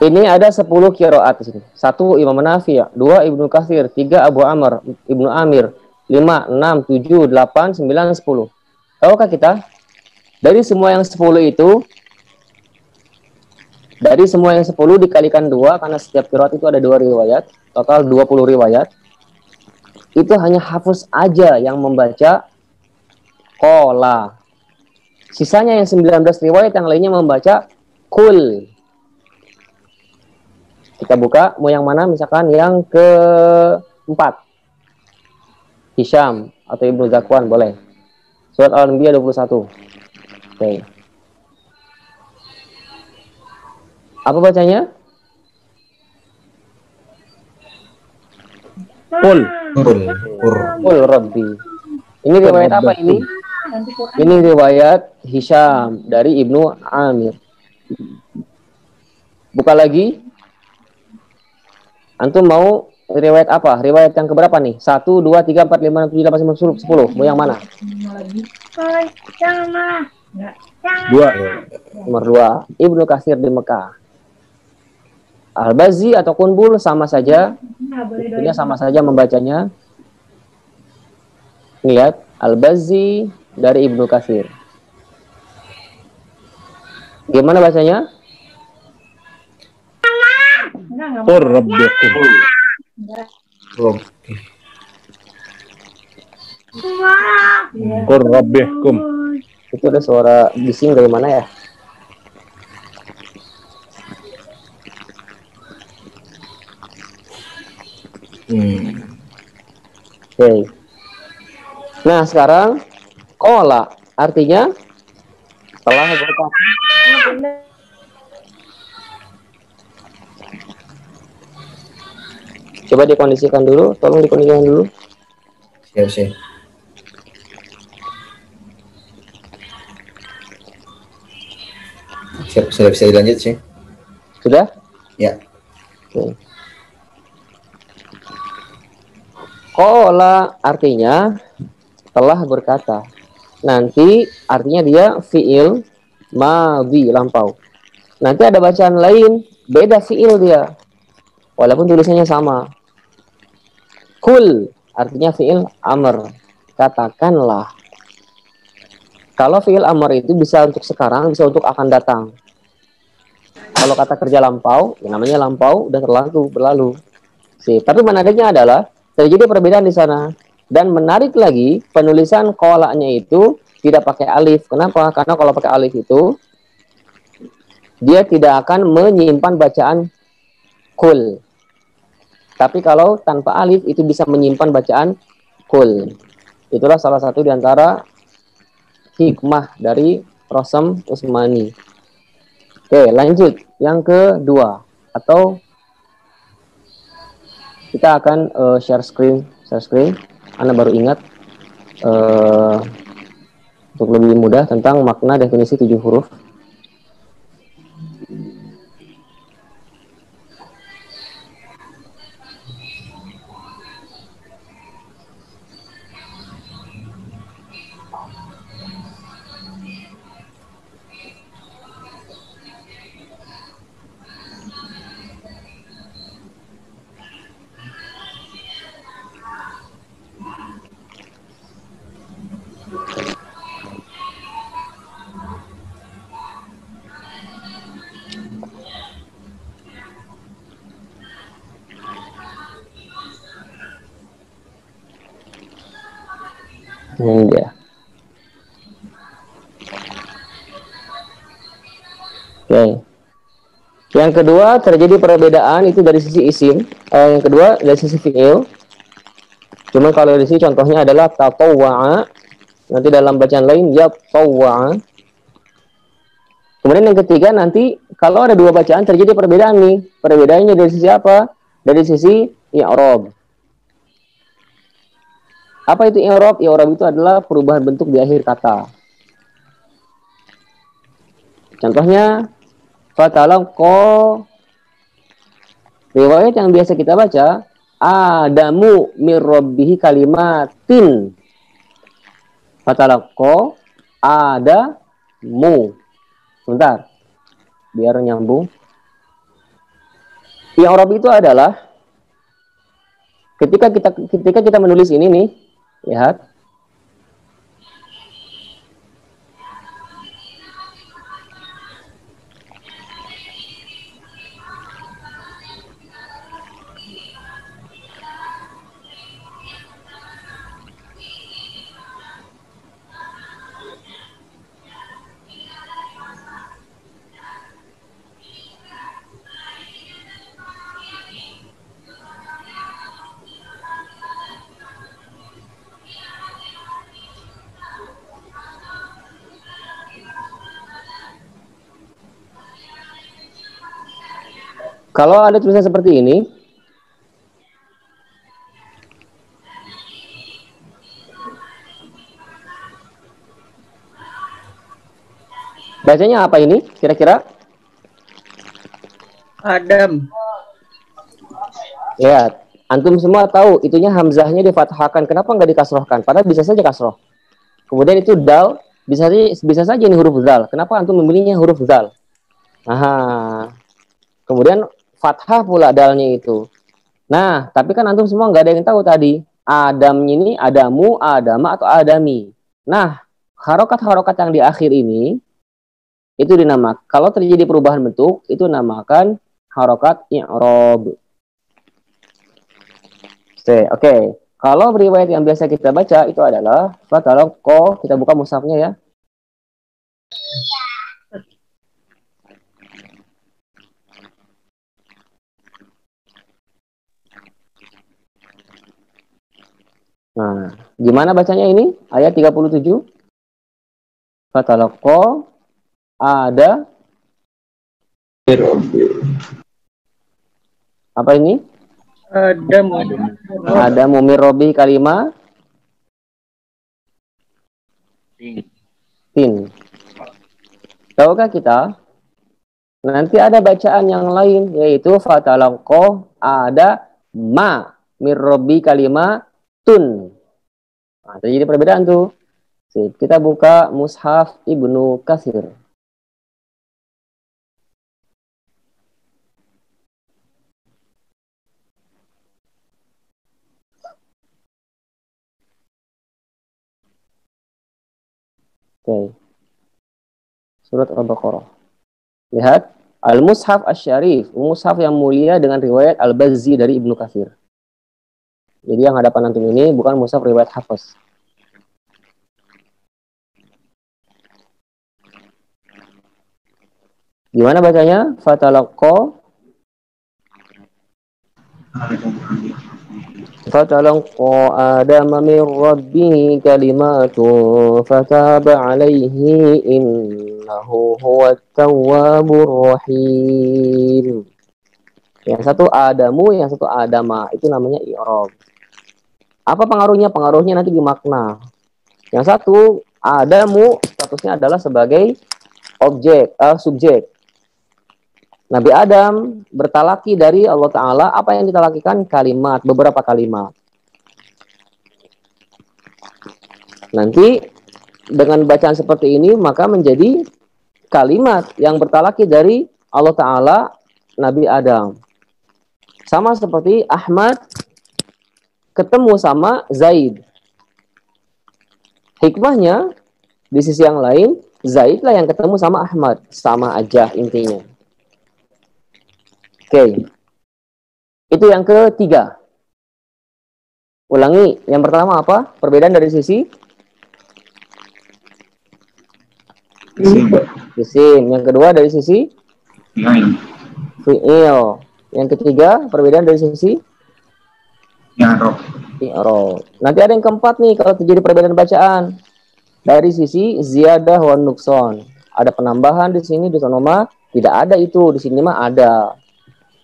Ini ada 10 qiraat di sini. 1 Imam Nafi', 2 Ibnu Katsir, 3 Abu Amr, Ibnu Amir, 5, 6, 7, 8, 9, 10. Tahukah kita? Dari semua yang 10 itu, dari semua yang 10 dikalikan 2, karena setiap qiraat itu ada 2 riwayat, total 20 riwayat. Itu hanya Hafs aja yang membaca qala. Sisanya yang 19 riwayat yang lainnya membaca kul. Kita buka, mau yang mana? Misalkan yang keempat. Hisham atau Ibnu Zakwan, boleh. Surat Al-Anbiya 21. Oke. Apa bacanya? Qul. Qul Rabbi. Ini riwayat apa ini? Ini riwayat Hisham dari Ibnu Amir. Buka lagi. Antum mau riwayat apa? Riwayat yang keberapa nih? 1, 2, 3, 4, 5, 6, 7, 8, 9, 10. Mau yang mana? 2. Nomor 2. Ibnu Katsir di Mekah. Al-Bazzi atau Qunbul sama saja. Ini sama saja membacanya. Lihat. Al-Bazzi dari Ibnu Katsir. Gimana bacanya? Qur rabbikum. Qur rabbikum. Itu ada suara bising dari mana ya? Oke. Nah, sekarang qala artinya telah berkata. Coba dikondisikan dulu, tolong dikondisikan dulu. Siap, Syekh. Siap, sudah bisa dilanjut, Syekh? Sudah? Ya. Oke. Qala artinya telah berkata. Nanti artinya dia fiil madhi lampau. Nanti ada bacaan lain, beda fiil dia. Walaupun tulisannya sama. Kul artinya fiil amr. Katakanlah. Kalau fi'il amar itu bisa untuk sekarang, bisa untuk akan datang. Kalau kata kerja lampau, ya namanya lampau udah berlalu. Tapi menariknya adalah terjadi perbedaan di sana. Dan menarik lagi, penulisan kolaknya itu tidak pakai alif. Kenapa? Karena kalau pakai alif itu dia tidak akan menyimpan bacaan kul. Tapi kalau tanpa alif itu bisa menyimpan bacaan kul. Itulah salah satu di antara hikmah dari Rosem Usmani. Oke, lanjut. Yang kedua. Atau kita akan share screen. Anda baru ingat untuk lebih mudah tentang makna definisi 7 huruf. Ini dia. Oke. Yang kedua terjadi perbedaan itu dari sisi isim. Yang kedua dari sisi fi'il. Cuma kalau di sini contohnya adalah tatawwa'a. Nanti dalam bacaan lain yatawwa'a. Kemudian yang ketiga nanti kalau ada dua bacaan terjadi perbedaan nih. Perbedaannya dari sisi apa? Dari sisi i'rab. Apa itu i'rab? I'rab itu adalah perubahan bentuk di akhir kata. Contohnya fatalaqqa, riwayat yang biasa kita baca Adamu mir rabbihi kalimatin. Fatalaqqa Adamu. Sebentar, biar nyambung. I'rab itu adalah ketika kita menulis ini nih, lihat. Kalau ada tulisan seperti ini, bacanya apa ini kira-kira? Adam. Lihat, antum semua tahu itunya hamzahnya difathahkan. Kenapa nggak dikasrohkan? Padahal bisa saja kasroh. Kemudian itu dal, bisa saja ini huruf dal. Kenapa antum memilihnya huruf dal? Aha. Kemudian fathah pula dalnya itu. Nah, tapi kan antum semua nggak ada yang tahu tadi. Adamnya ini adamu, adama, atau adami. Nah, harokat-harokat yang di akhir ini itu dinamakan, kalau terjadi perubahan bentuk, itu namakan harokat i'rab. Oke. Kalau riwayat yang biasa kita baca itu adalah fatalaqqa, kita buka mushafnya ya. Nah, gimana bacanya ini? Ayat 37. Fatalaqqa ada apa ini? Adam. Ada mumir robi kalimah tin. Tahukah kita? Nanti ada bacaan yang lain yaitu fatalaqqa ada ma mir robi kalimah tun. Nah, terjadi perbedaan tuh. Kita buka mushaf Ibnu Katsir. Oke. Surat Al-Baqarah. Lihat. Al-Mushaf Asy-Syarif. Mushaf yang mulia dengan riwayat Al-Bazzi dari Ibnu Katsir. Jadi yang hadapan antum ini bukan mushaf riwayat Hafiz. Gimana bacanya? Fatalaqqa Adama min rabbih kalimatun fataba alaihi innahu huwat tawwabur rahim. Yang satu Adamu, yang satu Adama. Itu namanya i'rab. Apa pengaruhnya? Pengaruhnya nanti di makna. Yang satu Adamu statusnya adalah sebagai subjek. Nabi Adam bertalaki dari Allah Ta'ala. Apa yang ditalakikan? Kalimat, beberapa kalimat. Nanti dengan bacaan seperti ini maka menjadi kalimat yang bertalaki dari Allah Ta'ala Nabi Adam. Sama seperti Ahmad ketemu sama Zaid. Hikmahnya di sisi yang lain, Zaid lah yang ketemu sama Ahmad. Sama aja intinya. Oke. Itu yang ketiga. Ulangi. Yang pertama apa? Perbedaan dari sisi isim. Yang kedua dari sisi fi'il. Yang ketiga, perbedaan dari sisi i'rab. Nanti ada yang keempat nih kalau terjadi perbedaan bacaan. Dari sisi ziyadah wa nuqsan. Ada penambahan di sini, di sana tidak ada itu, di sini mah ada.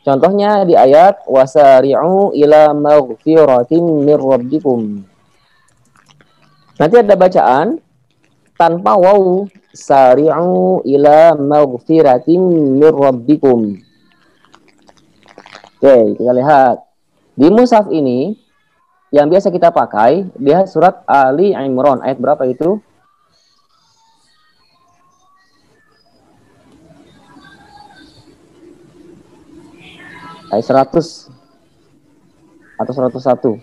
Contohnya di ayat wasari'u ila maghfiratin mir rabbikum. Nanti ada bacaan tanpa waw, sari'u ila maghfiratin mir rabbikum. Oke, kita lihat. Di mushaf ini yang biasa kita pakai, dia surat Ali Imran. Ayat berapa itu? Ayat 100 atau 101.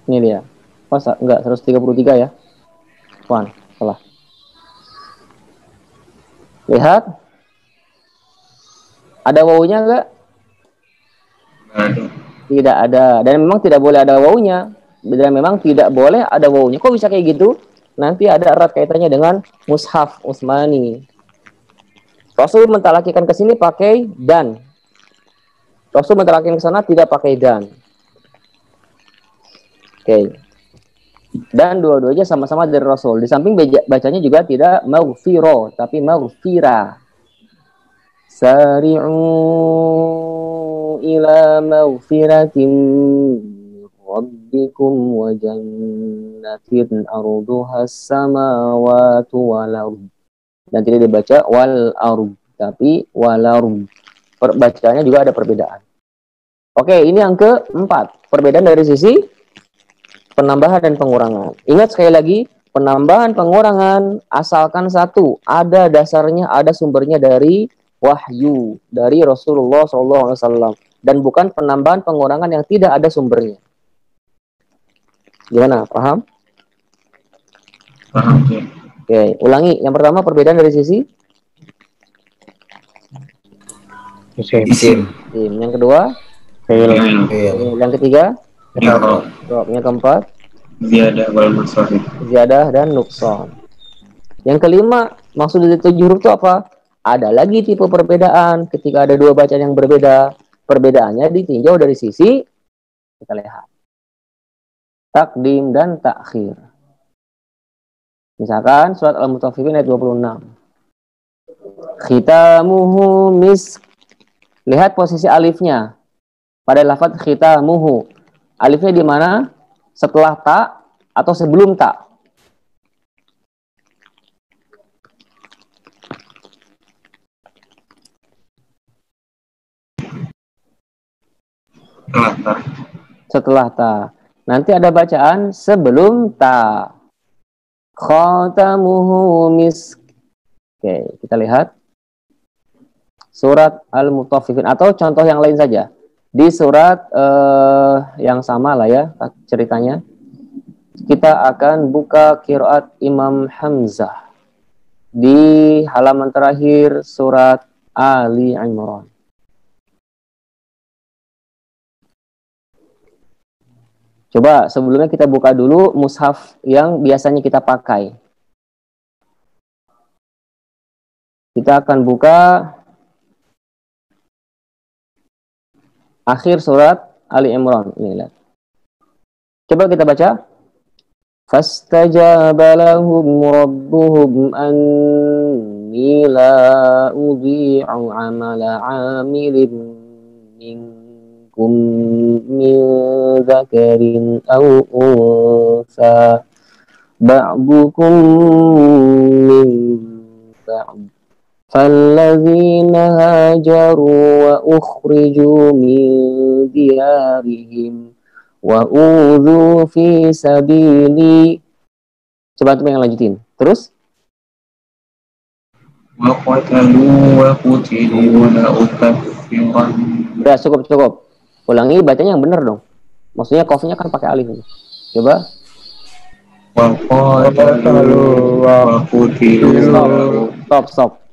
Ini dia. Oh, enggak, 133 ya. Wan, salah. Lihat. Ada wawunya enggak? Tidak ada. Dan memang tidak boleh ada wawunya. Dan memang tidak boleh ada wawunya. Kok bisa kayak gitu? Nanti ada erat kaitannya dengan mushaf Utsmani. Rasul mentalakikan ke sini pakai dan. Rasul mentalakikan ke sana tidak pakai dan. Oke. Dan dua-duanya sama-sama dari Rasul. Di samping bacanya juga tidak maghfiro, tapi maghfira. Sari'u ila maghfiratin rabbikum wa jannatin arduha as-samawati wal ard. Dan tidak dibaca wal ard, tapi wal ard. Perbacaannya juga ada perbedaan. Oke, ini yang keempat. Perbedaan dari sisi penambahan dan pengurangan. Ingat sekali lagi, penambahan pengurangan asalkan satu, ada dasarnya, ada sumbernya dari wahyu dari Rasulullah SAW, dan bukan penambahan pengurangan yang tidak ada sumbernya. Gimana? Paham? Paham ya. Oke, ulangi. Yang pertama perbedaan dari sisi isim. Yang kedua, yang ketiga, yang keempat, ziyadah dan nuqsan. Yang kelima, maksud dari 7 huruf itu apa? Ada lagi tipe perbedaan ketika ada dua bacaan yang berbeda. Perbedaannya ditinjau dari sisi, kita lihat, takdim dan takhir. Misalkan surat Al-Mutaffifin ayat 26. Khitamuhu misk. Lihat posisi alifnya pada lafaz khitamuhu. Alifnya di mana? Setelah ta atau sebelum ta? Setelah ta. Nanti ada bacaan sebelum ta. Khatamuhu misk. Oke, kita lihat. surat Al-Mutaffifin atau contoh yang lain saja. Di surat yang sama lah ya ceritanya. Kita akan buka qiraat Imam Hamzah di halaman terakhir surat Ali Imran. Coba sebelumnya kita buka dulu mushaf yang biasanya kita pakai. Kita akan buka akhir surat Ali Imran. Ini lihat. Coba kita baca. Fastajaba lahum rabbuhum anni la udhi'u amala 'amilin minkum min dzakarin aw unsa ba'dukum min ba'd فالذين هاجروا وأخرجوا من ديارهم وأوذوا في سبيلي. Coba tuh yang lanjutin. Terus? وقتلوا وقتلوا لأكفرن. Udah cukup. Ulangi bacanya yang benar dong. Maksudnya kofnya kan pakai alif. Coba. وقتلوا وقتلوا. Stop.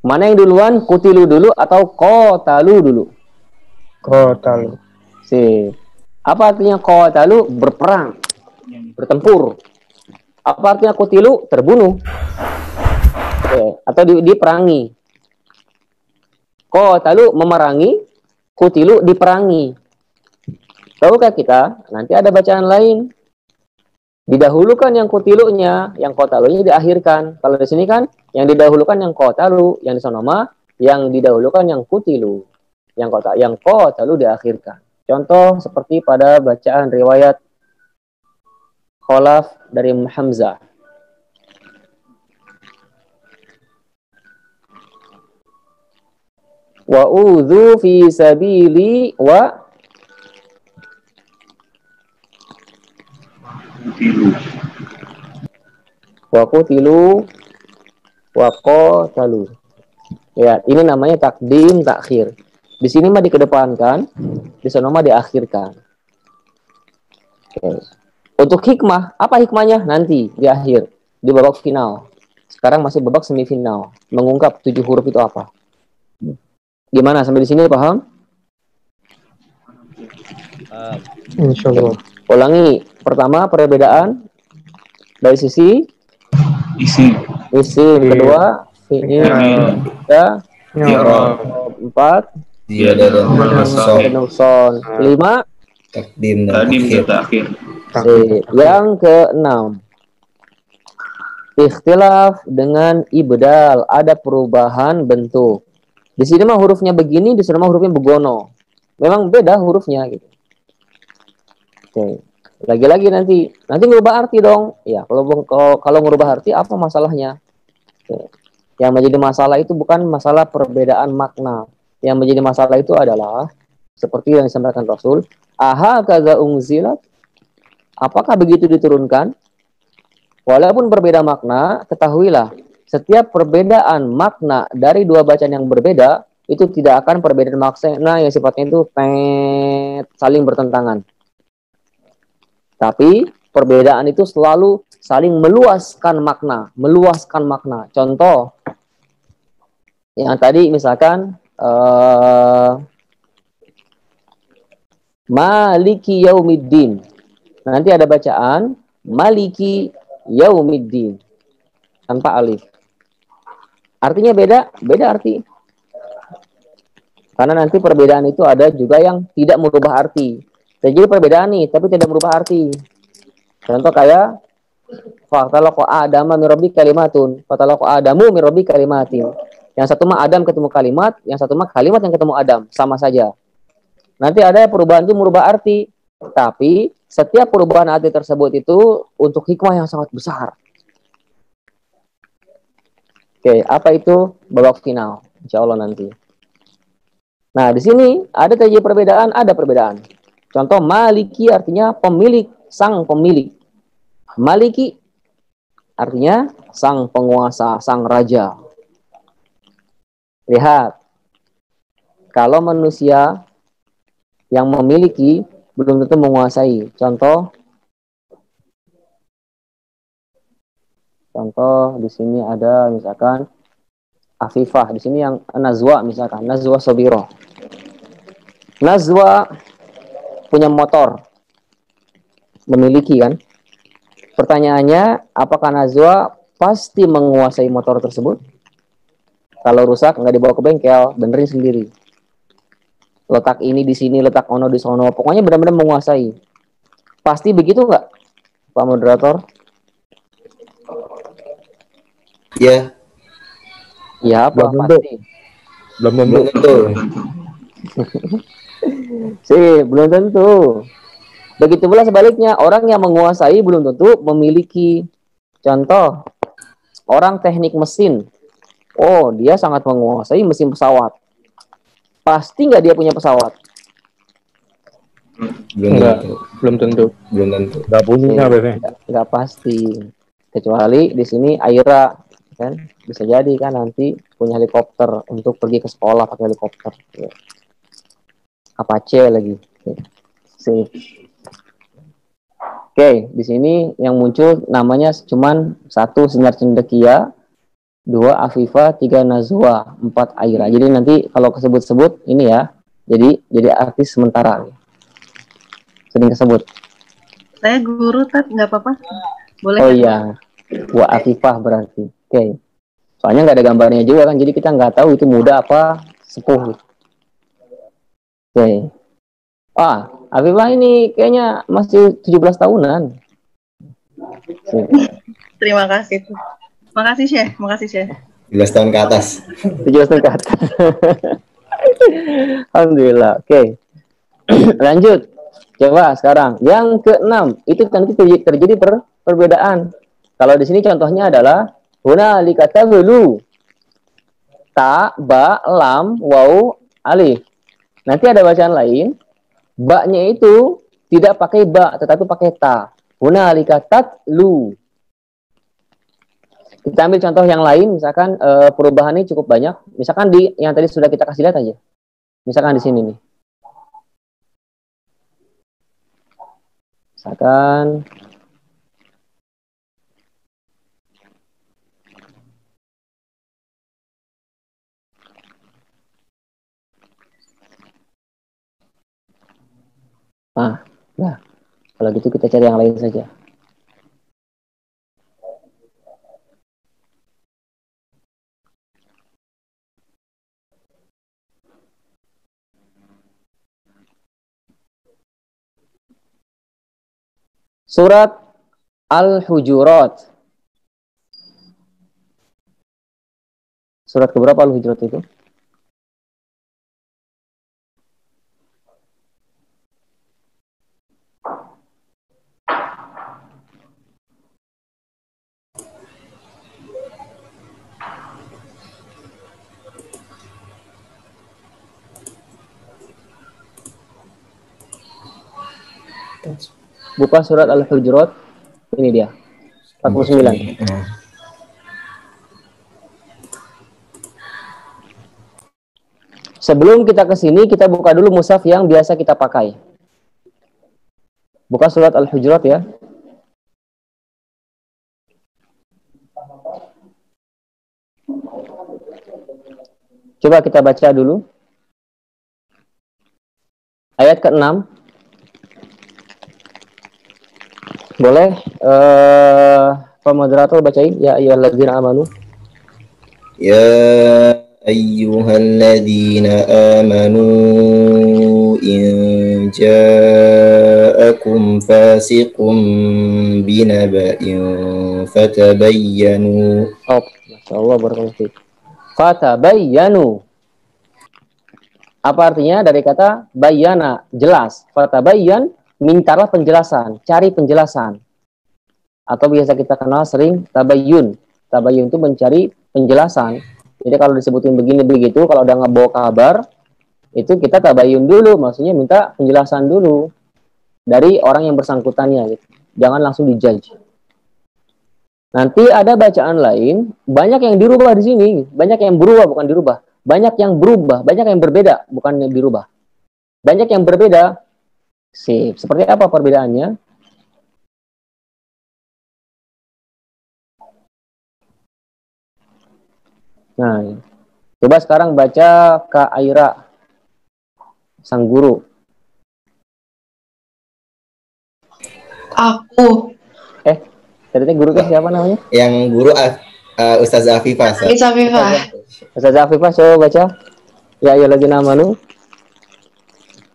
Mana yang duluan? Kutilu dulu atau kotalu dulu? Kotalu. Sip. Apa artinya kotalu? Berperang, bertempur. Apa artinya kutilu? Terbunuh. Atau diperangi. Kotalu memerangi, kutilu diperangi. Tahukah kita? Nanti ada bacaan lain. Didahulukan yang kutilunya, yang kotalunya diakhirkan. Kalau di sini kan yang didahulukan yang kotalu, yang di sana mah yang didahulukan yang kutilu, yang kotalu diakhirkan. Contoh seperti pada bacaan riwayat Khalaf dari Hamzah. Wa udzu fi sabili wa qutilu wa qatalu. Ya, ini namanya takdim takhir. Di sini mah dikedepankan, di sana mah diakhirkan. Oke. Untuk hikmah, apa hikmahnya? Nanti di akhir, di babak final. Sekarang masih babak semifinal, mengungkap 7 huruf itu apa. Gimana sampai di sini paham? Insyaallah. Ulangi. Pertama, perbedaan dari sisi Isim. Kedua, fi'il. Ketiga, empat, nukson. 5, takdim dan Takdim takhir. terakhir. yang ke-6, ikhtilaf dengan ibdal, ada perubahan bentuk. Di sini mah hurufnya begini, di sana mah hurufnya begono. Memang beda hurufnya gitu. Oke. Lagi-lagi nanti ngubah arti dong. Ya, kalau ngubah arti apa masalahnya? Oke. Yang menjadi masalah itu bukan masalah perbedaan makna. Yang menjadi masalah itu adalah seperti yang disampaikan Rasul, aha kaza unzilat. Apakah begitu diturunkan? Walaupun berbeda makna, ketahuilah setiap perbedaan makna dari dua bacaan yang berbeda itu tidak akan perbedaan makna yang sifatnya itu saling bertentangan. Tapi perbedaan itu selalu saling meluaskan makna. Contoh yang tadi misalkan Maliki Yaumiddin. Nanti ada bacaan Maliki Yaumiddin tanpa alif. Artinya beda arti. Karena nanti perbedaan itu ada juga yang tidak merubah arti. Jadi perbedaan nih, tapi tidak merubah arti. Contoh kayak Fatalaqa Adama min rabbi kalimatun, Fatalaqa Adamu min rabbi kalimatin. Yang satu mah Adam ketemu kalimat, yang satu mah kalimat yang ketemu Adam, sama saja. Nanti ada perubahan itu merubah arti, tapi setiap perubahan arti tersebut itu untuk hikmah yang sangat besar. Oke, apa itu babak final? Insya Allah nanti. Nah, di sini ada terjadi perbedaan, ada perbedaan. Contoh Maliki artinya pemilik, sang pemilik. Maliki artinya sang penguasa, sang raja. Lihat, kalau manusia yang memiliki belum tentu menguasai. Contoh di sini ada misalkan Afifah, di sini yang Nazwa misalkan, Nazwa Sobiro. Nazwa punya motor, memiliki kan? Pertanyaannya, apakah Nazwa pasti menguasai motor tersebut? Kalau rusak nggak dibawa ke bengkel, benerin sendiri. Letak ini di sini, letak ono di sono, pokoknya benar-benar menguasai. Pasti begitu nggak, Pak Moderator? Ya, Ya, apa Belum tentu. pasti? Belum tentu. belum tentu. Sih, belum tentu. Begitu pula sebaliknya, orang yang menguasai belum tentu memiliki. Contoh, orang teknik mesin. Oh, dia sangat menguasai mesin pesawat. Pasti nggak dia punya pesawat? Belum Enggak, tentu. belum tentu. Belum tentu. Nggak punya biasanya. Nggak pasti. Kecuali di sini Aira, kan? Bisa jadi kan nanti punya helikopter untuk pergi ke sekolah pakai helikopter. Apache lagi. Sih. Oke, di sini yang muncul namanya cuman 1 Sinar Cendekia, 2 Afifa, 3 Nazwa, 4 Aira. Jadi nanti kalau kesebut-sebut ini ya, jadi artis sementara. Sering kesebut. Saya guru, Tat, nggak apa-apa. Boleh. Oh iya, Wa Afifah berarti. Oke. Soalnya nggak ada gambarnya juga kan, jadi kita nggak tahu itu muda apa sepuh. Oke. Ah, Afifah ini kayaknya masih 17 tahunan. Terima kasih. Makasih, Syekh. Makasih, Syekh. 17 tahun ke atas. 17 tahun ke atas. Alhamdulillah. Oke. Lanjut. Coba sekarang yang ke-6 itu nanti terjadi perbedaan. Kalau di sini contohnya adalah hunalika tablu ta, ba, lam, waw, alif. Nanti ada bacaan lain, ba-nya itu tidak pakai ba tetapi pakai ta. Hunalika tatlu. Kita ambil contoh yang lain, misalkan perubahannya cukup banyak. Misalkan di yang tadi sudah kita kasih lihat aja. Misalkan di sini nih. Misalkan nah, kalau gitu kita cari yang lain saja. Surat Al-Hujurat. Surat keberapa Al-Hujurat itu? Buka surat Al-Hujurat. Ini dia. 49. Sebelum kita ke sini, kita buka dulu mushaf yang biasa kita pakai. Buka surat Al-Hujurat ya. Coba kita baca dulu. Ayat ke-6. Boleh Pak Moderator bacain ya ayyuhalladzina amanu. Ya ayyuhalladzina amanu in ja'akum fasiqun binaba'in fatabayyanu. Oh, masyaallah barakallahu fiik. Fatabayyanu. Apa artinya dari kata bayana, jelas. Fatabayyan, mintalah penjelasan, cari penjelasan. Atau biasa kita kenal sering tabayyun. Tabayyun itu mencari penjelasan. Jadi kalau disebutin begini begitu, kalau udah ngebawa kabar, itu kita tabayyun dulu, maksudnya minta penjelasan dulu dari orang yang bersangkutannya gitu. Jangan langsung dijudge. Nanti ada bacaan lain, banyak yang dirubah di sini, banyak yang berubah bukan dirubah. Banyak yang berubah, banyak yang berbeda, bukan yang dirubah. Banyak yang berbeda. Sip. Seperti apa perbedaannya? Nah, coba sekarang baca Kak Aira, sang guru. Aku. Tadi guru ke siapa namanya? Yang guru Ustazah Afifah. Bisa Viva. Ustazah Afifah, coba baca. Ya ayyuhalladzina amanu.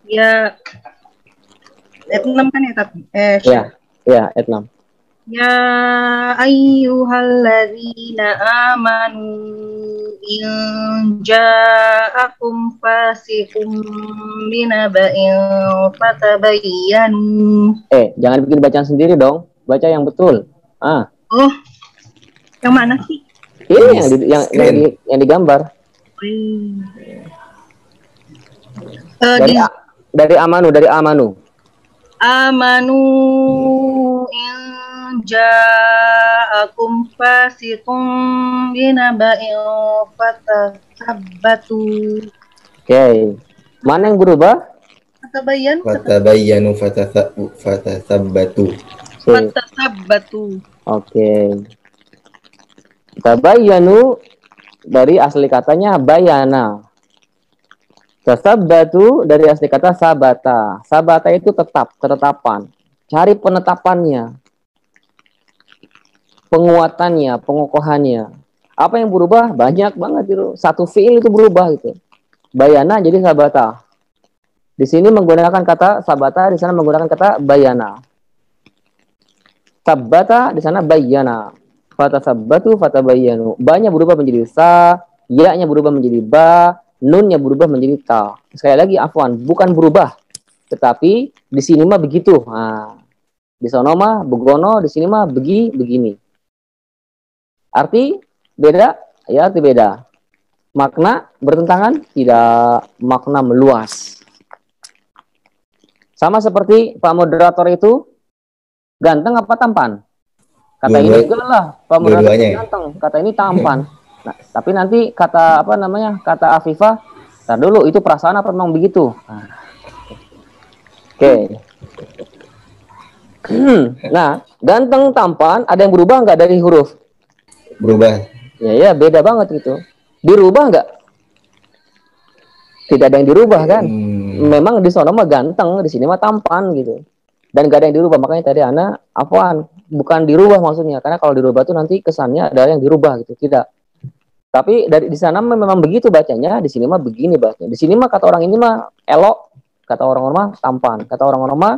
Ya, ayat 6 kan ya, tapi Ya, ayat 6. Ya ayyuhalladzina amanu in ja'akum fasiqun binaba'in fatabayyanu. Jangan bikin bacaan sendiri dong. Baca yang betul. Oh, yang mana sih? Ini yang digambar. Dari amanu. Amanu in ja'akum fasiqun binaba'in fatasabbatu. Oke. Mana yang berubah? Fatabayyanu fatasabbatu. Fatasabbatu. Oke. Tabayyanu dari asli katanya bayana. Tasabbatu dari asli kata sabata. Sabata itu tetap, ketetapan. Cari penetapannya. Penguatannya, pengokohannya. Apa yang berubah? Banyak banget itu. Satu fiil itu berubah gitu. Bayana jadi sabata. Di sini menggunakan kata sabata, di sana menggunakan kata bayana. Sabbata di sana bayana. Fatasabbatu fatabayyanu. Ba-nya berubah menjadi sa, ya-nya berubah menjadi ba, nun-nya berubah menjadi ta. Sekali lagi afwan, bukan berubah. Tetapi di sini mah begitu. Di sono mah begono, di sini mah begini. Arti beda? Ya, arti beda. Makna bertentangan? Tidak, makna meluas. Sama seperti Pak moderator itu ganteng apa tampan? Kata ini enggak lah, Pak moderator ganteng. Kata ini tampan. Nah, tapi nanti kata kata Afifah, tar dulu itu perasaan apa memang begitu? Oke. Nah, ganteng tampan ada yang berubah nggak dari huruf? Berubah. Ya, beda banget gitu. Dirubah nggak? Tidak ada yang dirubah kan? Memang di sono mah ganteng, di sini mah tampan gitu. Dan gak ada yang dirubah, makanya tadi Ana afwan, bukan dirubah maksudnya, karena kalau dirubah tuh nanti kesannya ada yang dirubah gitu, tidak. Tapi di sana memang begitu bacanya, di sini mah begini bacanya. Di sini mah kata orang ini mah elok, kata orang-orang mah tampan, kata orang-orang mah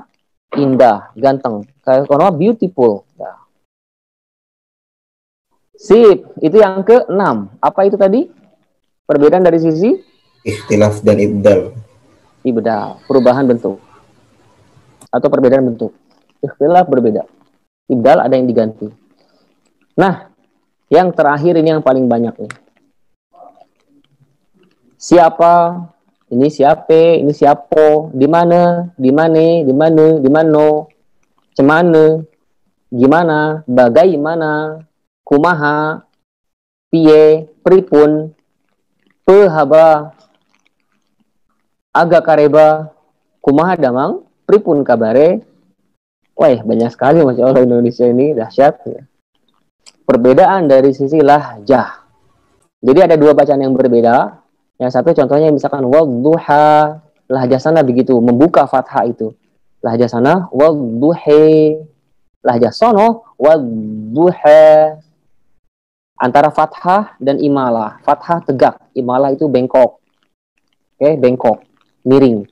indah, ganteng, kata orang mah beautiful. Nah. Sip, itu yang ke-6. Apa itu tadi? Perbedaan dari sisi ikhtilaf dan ibdal. Ibdal, perubahan bentuk. Atau perbedaan bentuk. Ikhtilaf berbeda. Ibdal ada yang diganti. Nah, yang terakhir ini yang paling banyak nih. Siapa? Ini siapa? Ini siapo? Di mana? Di mana? Di mana? Di mano? Cemana? Gimana? Bagaimana? Kumaha? Piye? Pripun? Pehaba? Aga kareba? Kumaha damang? Pripun kabare? Wah, banyak sekali Masya Allah Indonesia ini dahsyat. Perbedaan dari sisi lahjah. Jadi ada dua bacaan yang berbeda. Yang satu contohnya misalkan wadduha, lahjah sana begitu, membuka fathah itu. Lahjah sana wadduhi, lahjah sono wadduha. Antara fathah dan imalah. Fathah tegak, imalah itu bengkok. Oke, bengkok, miring.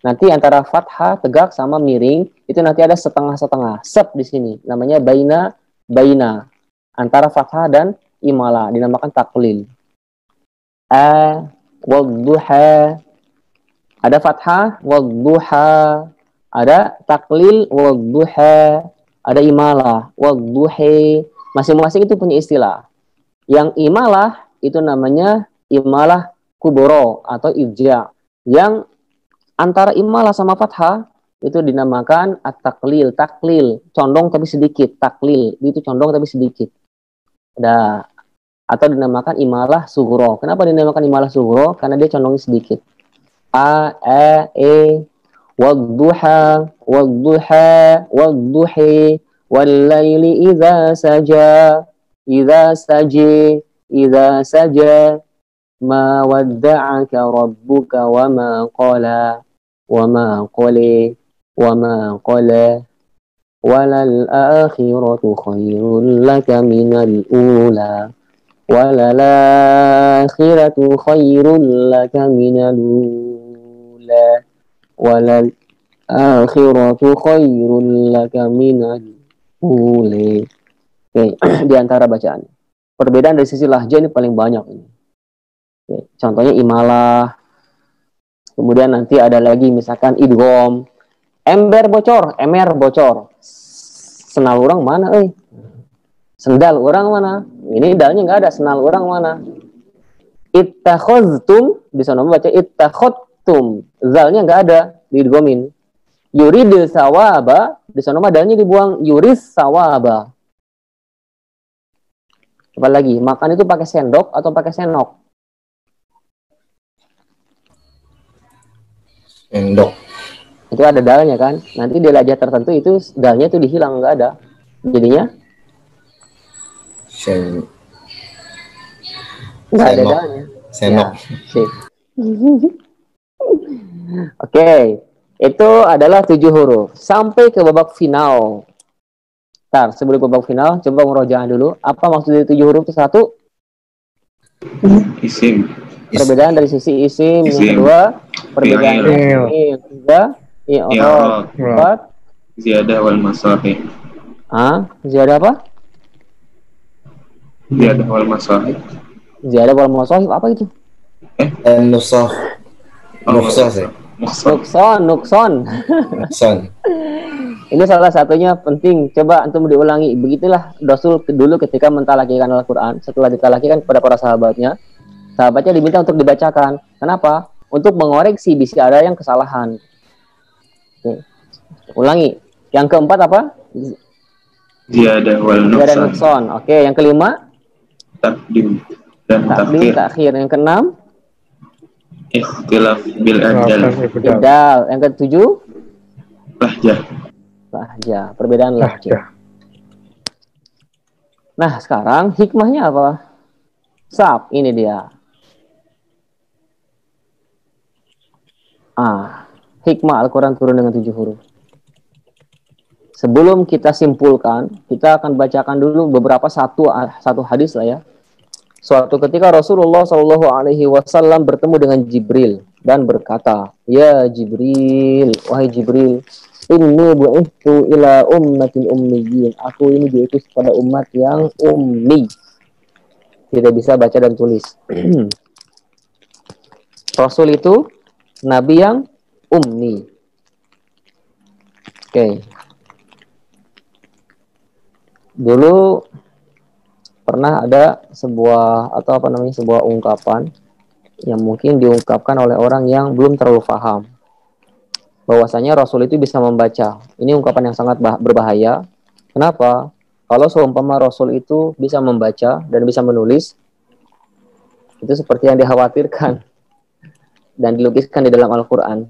Nanti antara fathah tegak sama miring itu nanti ada setengah-setengah. Sep di sini namanya baina antara fathah dan imalah dinamakan taklil. Wadduha ada fathah wadduha, ada taklil wadduha, ada imalah wadduhi. Masing-masing itu punya istilah. Yang imalah itu namanya imalah kubro atau irja. Yang antara imalah sama fathah itu dinamakan at-taklil, taklil, condong tapi sedikit, taklil, itu condong tapi sedikit. atau dinamakan imalah sughra. Kenapa dinamakan imalah sughra? Karena dia condongnya sedikit. A, E, wadduha, wadduha, wadduhi, wallaili idza saja, idza saji, idza saja, ma wadda'aka rabbuka wa ma qala, wa ma qali, wa ma qala, walal akhiratu khairul laka minal ula. Walalakhiratu khairul laka minal ula. Walalakhiratu khairul laka minal ula. Oke, di antara bacaan. Perbedaan dari sisi lahjah ini paling banyak ini. Oke, contohnya imalah. Kemudian nanti ada lagi misalkan idgham. Ember bocor, emer bocor. Senal orang mana, Sendal orang mana? Ini dalnya nggak ada. Senal orang mana? Ittakhadtum, di sana baca ittakhadtum. Zalnya nggak ada, diidghamin. Yurid sawaba, di sana dalnya dibuang. Yuris sawaba. Apa lagi? Makan itu pakai sendok atau pakai senok? Sendok. Itu ada dalnya kan? Nanti di lajah tertentu itu dalnya itu dihilang, nggak ada. Jadinya nggak ada dalnya. Senok. Ya, Oke, itu adalah 7 huruf. Sampai ke babak final. Ntar, sebelum babak final, coba murojaah dulu. Apa maksud dari 7 huruf itu? Satu, Isim. perbedaan dari sisi isim. Yang kedua, perbedaan dari sisi. Yang ketiga, i'rab. Empat, Ziyadah wal masahih. ziyadah apa? Ziyadah wal masahih. Ziyadah wal mawsahib, apa itu? Nusah. Nuksan sih. Nukson. Ini salah satunya penting. Coba antum diulangi. Begitulah Rasul dulu ketika mentalakikan Al-Quran. Setelah ditalakikan kepada para sahabatnya diminta untuk dibacakan. Kenapa? Untuk mengoreksi bisa ada yang kesalahan. Oke. Ulangi. Yang keempat apa? Ziyadah wal nukson. Oke. Yang kelima? Takdim dan takhir. Yang keenam? Ikhtilaf bil ajal. Idal. Yang ketujuh? Lahjah. Perbedaan lahjah. Nah, sekarang hikmahnya apa? Ini dia. Hikmah Al-Quran turun dengan 7 huruf. Sebelum kita simpulkan, kita akan bacakan dulu beberapa satu hadis lah ya. Suatu ketika Rasulullah Shallallahu Alaihi Wasallam bertemu dengan Jibril dan berkata, Ya Jibril, wahai Jibril, inni bu'ithu ila ummatil ummiyin. Aku ini diutus pada umat yang ummi, tidak bisa baca dan tulis. Rasul itu nabi yang ummi. Oke. Dulu pernah ada sebuah sebuah ungkapan yang mungkin diungkapkan oleh orang yang belum terlalu paham bahwasanya Rasul itu bisa membaca. Ini ungkapan yang sangat berbahaya. Kenapa? Kalau seumpama Rasul itu bisa membaca dan bisa menulis, itu seperti yang dikhawatirkan dan dilukiskan di dalam Al-Quran.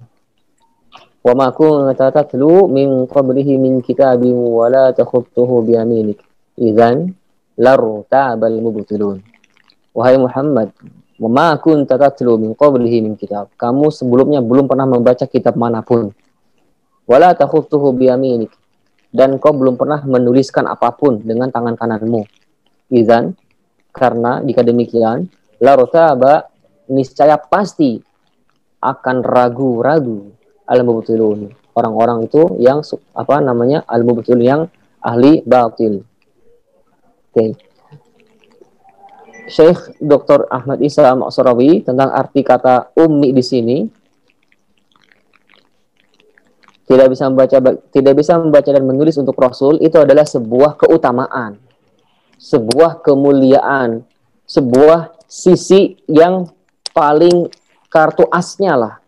Wa ma kunta tatlu min qablihi min kitabin wa la takhutuhu bi yaminik. Idzan lartabal mubtilun. Wahai Muhammad, ma kunta tatlu min qablihi min kitab. Kamu sebelumnya belum pernah membaca kitab manapun. Wala takhutuhu bi yaminik. Dan kau belum pernah menuliskan apapun dengan tangan kananmu. Idzan, karena jika demikian, lartaba, niscaya pasti akan ragu-ragu al-mubtilun. Orang-orang itu yang al-mubtilun, yang ahli batil. Oke. Syekh Dr. Ahmad Isa Ma'sarawi tentang arti kata ummi di sini, tidak bisa membaca dan menulis untuk Rasul itu adalah sebuah keutamaan, sebuah kemuliaan, sebuah sisi yang paling kartu asnya lah.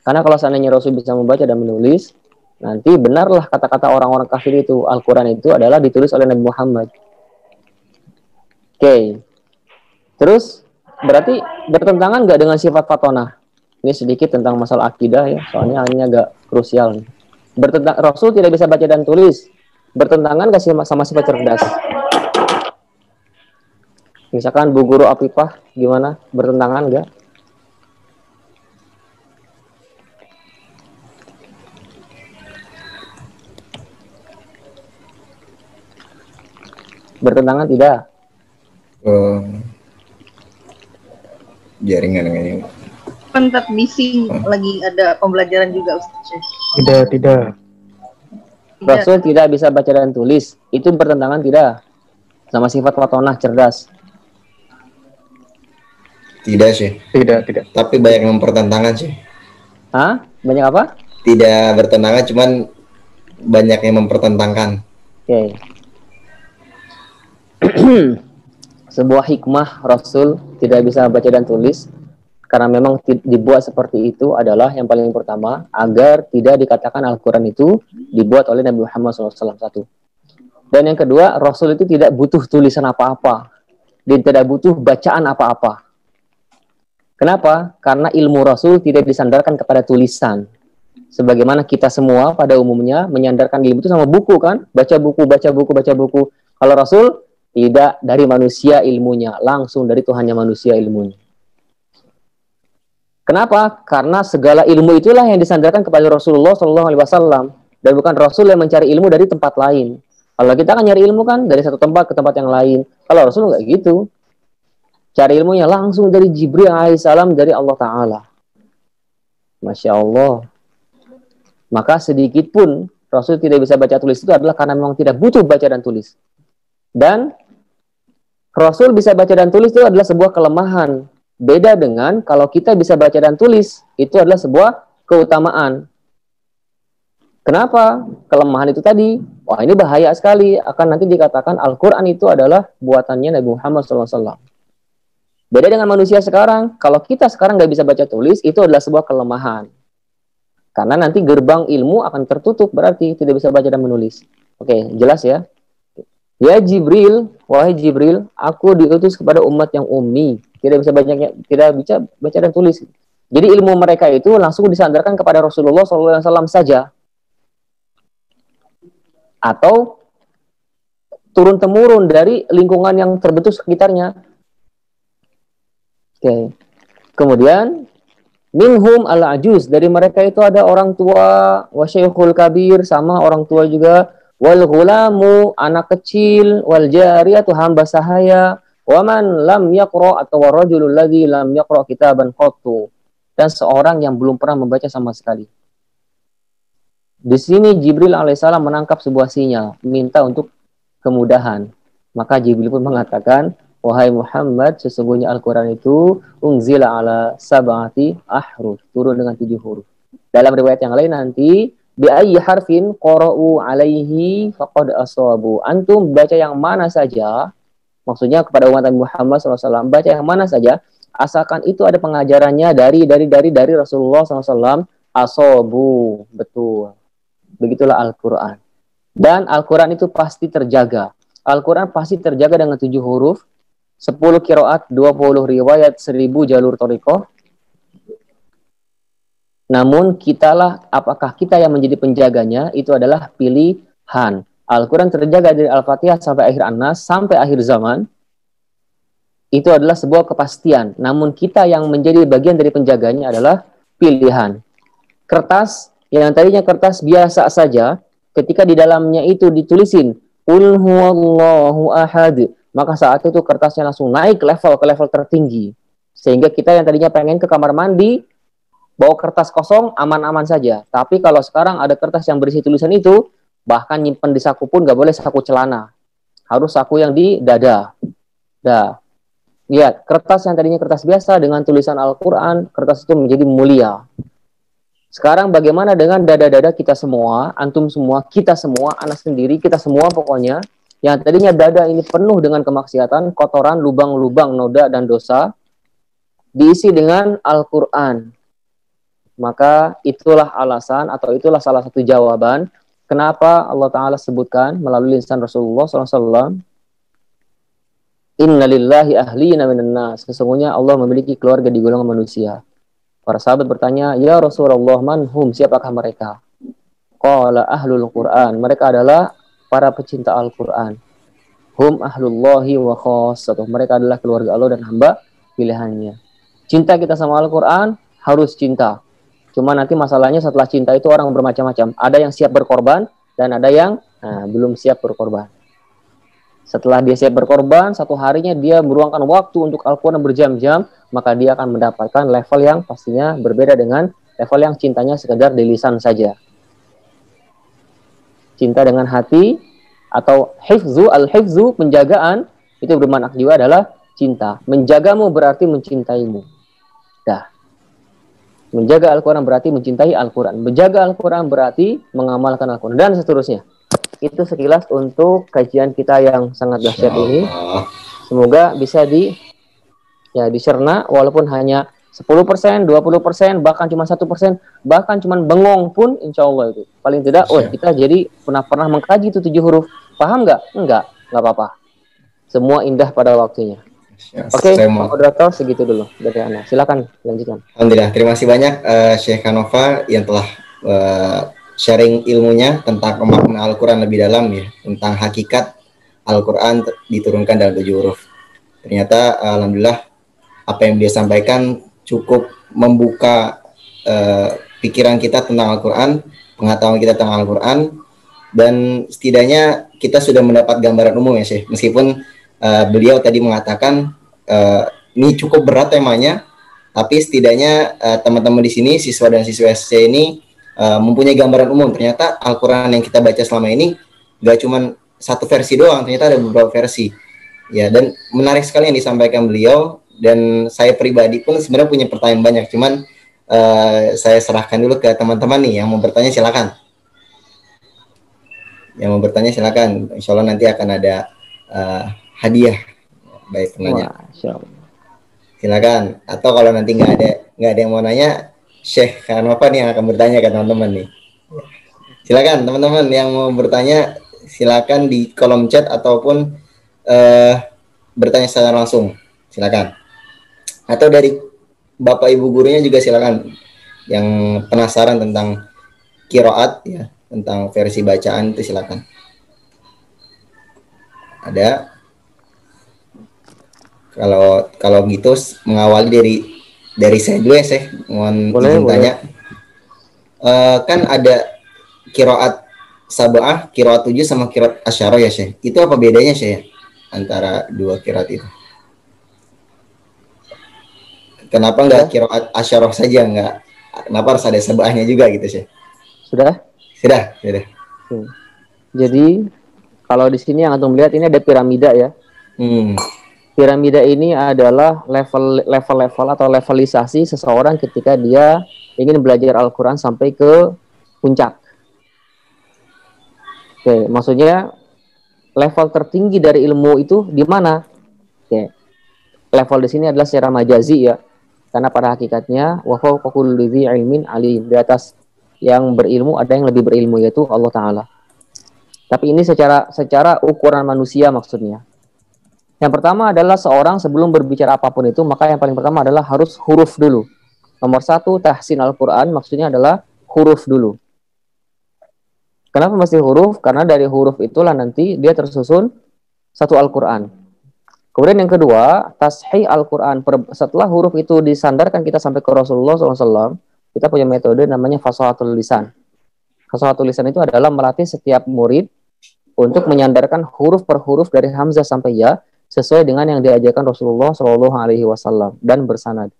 Karena kalau seandainya Rasul bisa membaca dan menulis, nanti benarlah kata-kata orang-orang kafir itu, Al-Quran itu adalah ditulis oleh Nabi Muhammad. Oke. Terus berarti bertentangan nggak dengan sifat fatonah? Ini sedikit tentang masalah akidah ya, soalnya ini agak krusial nih. Rasul tidak bisa baca dan tulis. Bertentangan nggak sih sama sifat cerdas? Misalkan Bu Guru Apipah gimana? Bertentangan nggak? Bertentangan tidak? Jaringan ini. Pentet bising lagi ada pembelajaran juga Ustaz. Tidak. Rasul tidak bisa baca dan tulis. Itu bertentangan tidak? Sama sifat fatonah cerdas. Tidak sih. Tidak. Tapi banyak yang mempertentangan sih. Hah? Banyak apa? Tidak bertentangan, cuman banyak yang mempertentangkan. Oke. Sebuah hikmah Rasul tidak bisa baca dan tulis karena memang dibuat seperti itu adalah yang paling pertama agar tidak dikatakan Al-Quran itu dibuat oleh Nabi Muhammad SAW. Satu. Dan yang kedua, Rasul itu tidak butuh tulisan apa-apa. Dia tidak butuh bacaan apa-apa. Kenapa? Karena ilmu Rasul tidak disandarkan kepada tulisan. Sebagaimana kita semua pada umumnya menyandarkan ilmu itu sama buku kan? Baca buku. Kalau Rasul tidak dari manusia ilmunya, langsung dari Tuhannya manusia ilmunya. Kenapa? Karena segala ilmu itulah yang disandarkan kepada Rasulullah SAW dan bukan Rasul yang mencari ilmu dari tempat lain. Kalau kita kan nyari ilmu kan dari satu tempat ke tempat yang lain. Kalau Rasul nggak gitu. Cari ilmunya langsung dari Jibril alaihissalam dari Allah Ta'ala. Masya Allah. Maka sedikit pun Rasul tidak bisa baca tulis itu adalah karena memang tidak butuh baca dan tulis. Dan Rasul bisa baca dan tulis itu adalah sebuah kelemahan. Beda dengan kalau kita bisa baca dan tulis, itu adalah sebuah keutamaan. Kenapa? Kelemahan itu tadi, wah ini bahaya sekali, akan nanti dikatakan Al-Quran itu adalah buatannya Nabi Muhammad SAW. Beda dengan manusia sekarang, kalau kita sekarang nggak bisa baca tulis, itu adalah sebuah kelemahan. Karena nanti gerbang ilmu akan tertutup, berarti tidak bisa baca dan menulis. Oke, jelas ya? Ya Jibril, wahai Jibril, aku diutus kepada umat yang ummi, tidak bisa baca dan tulis. Jadi ilmu mereka itu langsung disandarkan kepada Rasulullah SAW saja, atau turun temurun dari lingkungan yang terbentuk sekitarnya. Oke. Kemudian minhum al-ajuz, dari mereka itu ada orang tua, wasyaikhul kabir, sama orang tua juga. Wal ghulamu, anak kecil, wal jariyatu, hamba sahaya, waman lam yaqra, atau warajulul ladzi lam yaqra kitaban qattu, dan seorang yang belum pernah membaca sama sekali. Di sini Jibril alaihissalam menangkap sebuah sinyal, minta untuk kemudahan. Maka Jibril pun mengatakan, wahai Muhammad, sesungguhnya Al-Quran itu unzila ala sab'ati ahruf, turun dengan 7 huruf. Dalam riwayat yang lain nanti, bi ayyi harfin qara'u alaihi faqad asabu. Antum baca yang mana saja, maksudnya kepada umat Muhammad SAW, baca yang mana saja, asalkan itu ada pengajarannya dari Rasulullah SAW, asabu, betul. Begitulah Al-Quran. Dan Al-Quran itu pasti terjaga. Al-Quran pasti terjaga dengan 7 huruf, 10 qiraat, 20 riwayat, 1000 jalur thariqah. Namun apakah kita yang menjadi penjaganya, itu adalah pilihan. Al-Quran terjaga dari Al-Fatihah sampai akhir An-Nas, sampai akhir zaman. Itu adalah sebuah kepastian. Namun kita yang menjadi bagian dari penjaganya adalah pilihan. Kertas, yang tadinya kertas biasa saja, ketika di dalamnya itu ditulisin, Qul huwallahu ahad, maka saat itu kertasnya langsung naik ke level tertinggi. Sehingga kita yang tadinya pengen ke kamar mandi, bawa kertas kosong, aman-aman saja. Tapi kalau sekarang ada kertas yang berisi tulisan itu, bahkan nyimpen di saku pun nggak boleh saku celana. Harus saku yang di dada. Lihat, kertas yang tadinya kertas biasa dengan tulisan Al-Quran, kertas itu menjadi mulia. Sekarang bagaimana dengan dada-dada kita semua, antum semua, kita semua, anak sendiri, kita semua pokoknya, yang tadinya dada ini penuh dengan kemaksiatan, kotoran, lubang-lubang, noda, dan dosa, diisi dengan Al-Quran. Maka itulah alasan atau itulah salah satu jawaban kenapa Allah Ta'ala sebutkan melalui lisan Rasulullah SAW Innalillahi ahlina minan nas. Sesungguhnya Allah memiliki keluarga di golongan manusia. Para sahabat bertanya, "Ya Rasulullah, man hum? Siapakah mereka?" Qala ahlul Qur'an. Mereka adalah para pecinta Al-Qur'an. Hum ahlullahi wa khassatuh. Mereka adalah keluarga Allah dan hamba pilihannya. Cinta kita sama Al-Qur'an harus cinta. Cuma nanti masalahnya setelah cinta itu orang bermacam-macam. Ada yang siap berkorban dan ada yang belum siap berkorban. Setelah dia siap berkorban, satu harinya dia meluangkan waktu untuk Al-Quran berjam-jam, maka dia akan mendapatkan level yang pastinya berbeda dengan level yang cintanya sekedar di lisan saja. Cinta dengan hati atau hifzu, al-hifzu, penjagaan, itu bermakna juga adalah cinta. Menjagamu berarti mencintaimu. Dah. Menjaga Al-Quran berarti mencintai Al-Quran. Menjaga Al-Quran berarti mengamalkan Al-Quran. Dan seterusnya. Itu sekilas untuk kajian kita yang sangat dahsyat ini. Semoga bisa dicerna walaupun hanya 10%, 20%, bahkan cuma 1%, bahkan cuma bengong pun insya Allah itu. Paling tidak, kita jadi pernah mengkaji itu 7 huruf. Paham nggak? Enggak apa-apa. Semua indah pada waktunya. Oke, moderator segitu dulu dari Anda. Silakan lanjutkan. Alhamdulillah, terima kasih banyak Syekh Hanova yang telah sharing ilmunya tentang pemaknaan Al-Quran lebih dalam ya, tentang hakikat Al-Quran diturunkan dalam 7 huruf. Ternyata alhamdulillah apa yang dia sampaikan cukup membuka pikiran kita tentang Al-Quran, pengetahuan kita tentang Al-Quran, dan setidaknya kita sudah mendapat gambaran umum ya Syekh. Meskipun beliau tadi mengatakan ini cukup berat temanya, tapi setidaknya teman-teman di sini, siswa dan siswa SC ini mempunyai gambaran umum. Ternyata Al-Quran yang kita baca selama ini gak cuma satu versi doang, ternyata ada beberapa versi ya. Dan menarik sekali yang disampaikan beliau, dan saya pribadi pun sebenarnya punya pertanyaan banyak, cuman saya serahkan dulu ke teman-teman nih. Yang mau bertanya silakan, insya Allah nanti akan ada hadiah baik penanya. Silakan. Atau kalau nanti nggak ada yang mau nanya, Syekh Hanova nih yang akan bertanya ke teman-teman nih. Silakan teman-teman yang mau bertanya, silakan di kolom chat ataupun bertanya secara langsung. Silakan. Atau dari Bapak Ibu gurunya juga silakan. Yang penasaran tentang qiraat ya, tentang versi bacaan itu silakan. Ada? Kalau gitu mengawali dari saya dulu ya, saya mohon izin tanya. Kan ada qiraat sab'ah, qiraat 7 sama qiraat asyara ya Syekh. Itu apa bedanya Syekh antara dua qiraat itu? Kenapa enggak qiraat asyara saja, enggak? Kenapa harus ada sab'ahnya juga gitu Syekh? Sudah. Jadi kalau di sini yang antum lihat ini ada piramida ya. Piramida ini adalah level atau levelisasi seseorang ketika dia ingin belajar Al-Quran sampai ke puncak. Oke, maksudnya level tertinggi dari ilmu itu di mana? Oke, level di sini adalah secara majazi ya, karena pada hakikatnya wa fawqa kulli dzi ilmin alim, di atas yang berilmu ada yang lebih berilmu, yaitu Allah Ta'ala. Tapi ini secara ukuran manusia maksudnya. Yang pertama adalah seorang sebelum berbicara apapun itu, maka yang paling pertama adalah harus huruf dulu. Nomor 1, tahsin Al-Quran, maksudnya adalah huruf dulu. Kenapa mesti huruf? Karena dari huruf itulah nanti dia tersusun satu Al-Quran. Kemudian yang kedua, tashih Al-Quran. Setelah huruf itu disandarkan kita sampai ke Rasulullah SAW, kita punya metode namanya fasahatul lisan. Fasahatul lisan itu adalah melatih setiap murid untuk menyandarkan huruf per huruf dari hamzah sampai ya, sesuai dengan yang diajarkan Rasulullah SAW dan bersanad.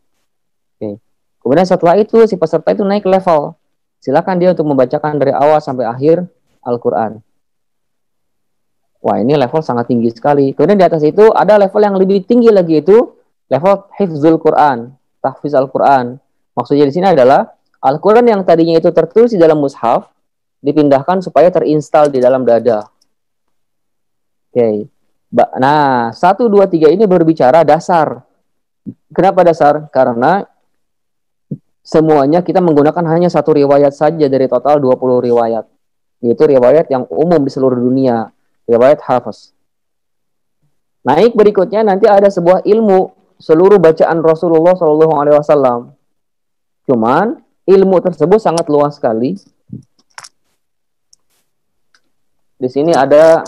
Oke. Kemudian setelah itu si peserta itu naik level. Silakan dia untuk membacakan dari awal sampai akhir Al-Quran. Wah, ini level sangat tinggi sekali. Kemudian di atas itu ada level yang lebih tinggi lagi, itu level hifzul Quran, tahfiz Al-Quran. Maksudnya di sini adalah Al-Quran yang tadinya itu tertulis di dalam mushaf dipindahkan supaya terinstal di dalam dada. Oke. Nah, 1, 2, 3 ini berbicara dasar. Kenapa dasar? Karena semuanya kita menggunakan hanya satu riwayat saja dari total 20 riwayat. Yaitu riwayat yang umum di seluruh dunia, riwayat Hafiz. Naik berikutnya nanti ada sebuah ilmu seluruh bacaan Rasulullah Shallallahu Alaihi Wasallam. Cuman ilmu tersebut sangat luas sekali. Di sini ada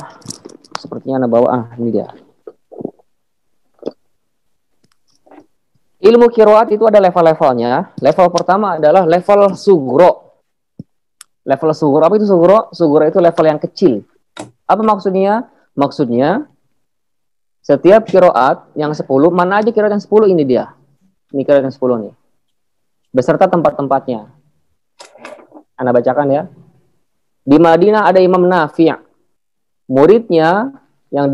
sepertinya Anda bawa, ini dia. Ilmu qiraat itu ada level-levelnya. Level pertama adalah level sugro. Level sugro, apa itu sugro? Sugro itu level yang kecil. Apa maksudnya? Maksudnya setiap qiraat yang 10, mana aja qiraat yang 10 ini dia. Ini qiraat yang 10 nih. Beserta tempat-tempatnya. Anda bacakan ya. Di Madinah ada Imam Nafi'. Muridnya yang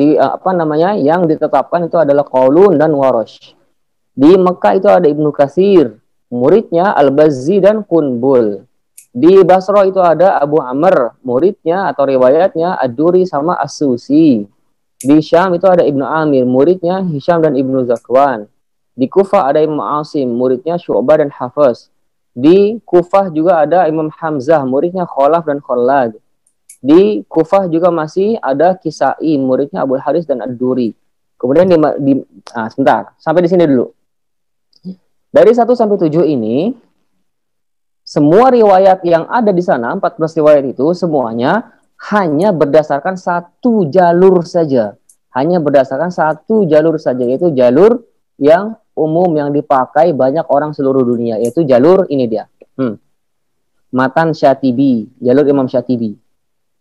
yang ditetapkan itu adalah Qaulun dan Warash. Di Mekah itu ada Ibnu Katsir, muridnya Al-Bazzi dan Qunbul. Di Basra itu ada Abu Amr, muridnya atau riwayatnya Ad-Duri sama As-Susi. Di Syam itu ada Ibnu Amir, muridnya Hisham dan Ibnu Zakwan. Di Kufah ada Imam Asim, muridnya Syu'bah dan Hafaz. Di Kufah juga ada Imam Hamzah, muridnya Khalaf dan Khallad. Di Kufah juga masih ada Kisai, muridnya Abu Haris dan Ad-Duri. Kemudian sebentar, sampai di sini dulu. Dari 1 sampai 7 ini, semua riwayat yang ada di sana, 14 riwayat itu, semuanya hanya berdasarkan satu jalur saja. Hanya berdasarkan satu jalur saja, yaitu jalur yang umum yang dipakai banyak orang seluruh dunia, yaitu jalur ini dia. Matan Syatibi, jalur Imam Syatibi.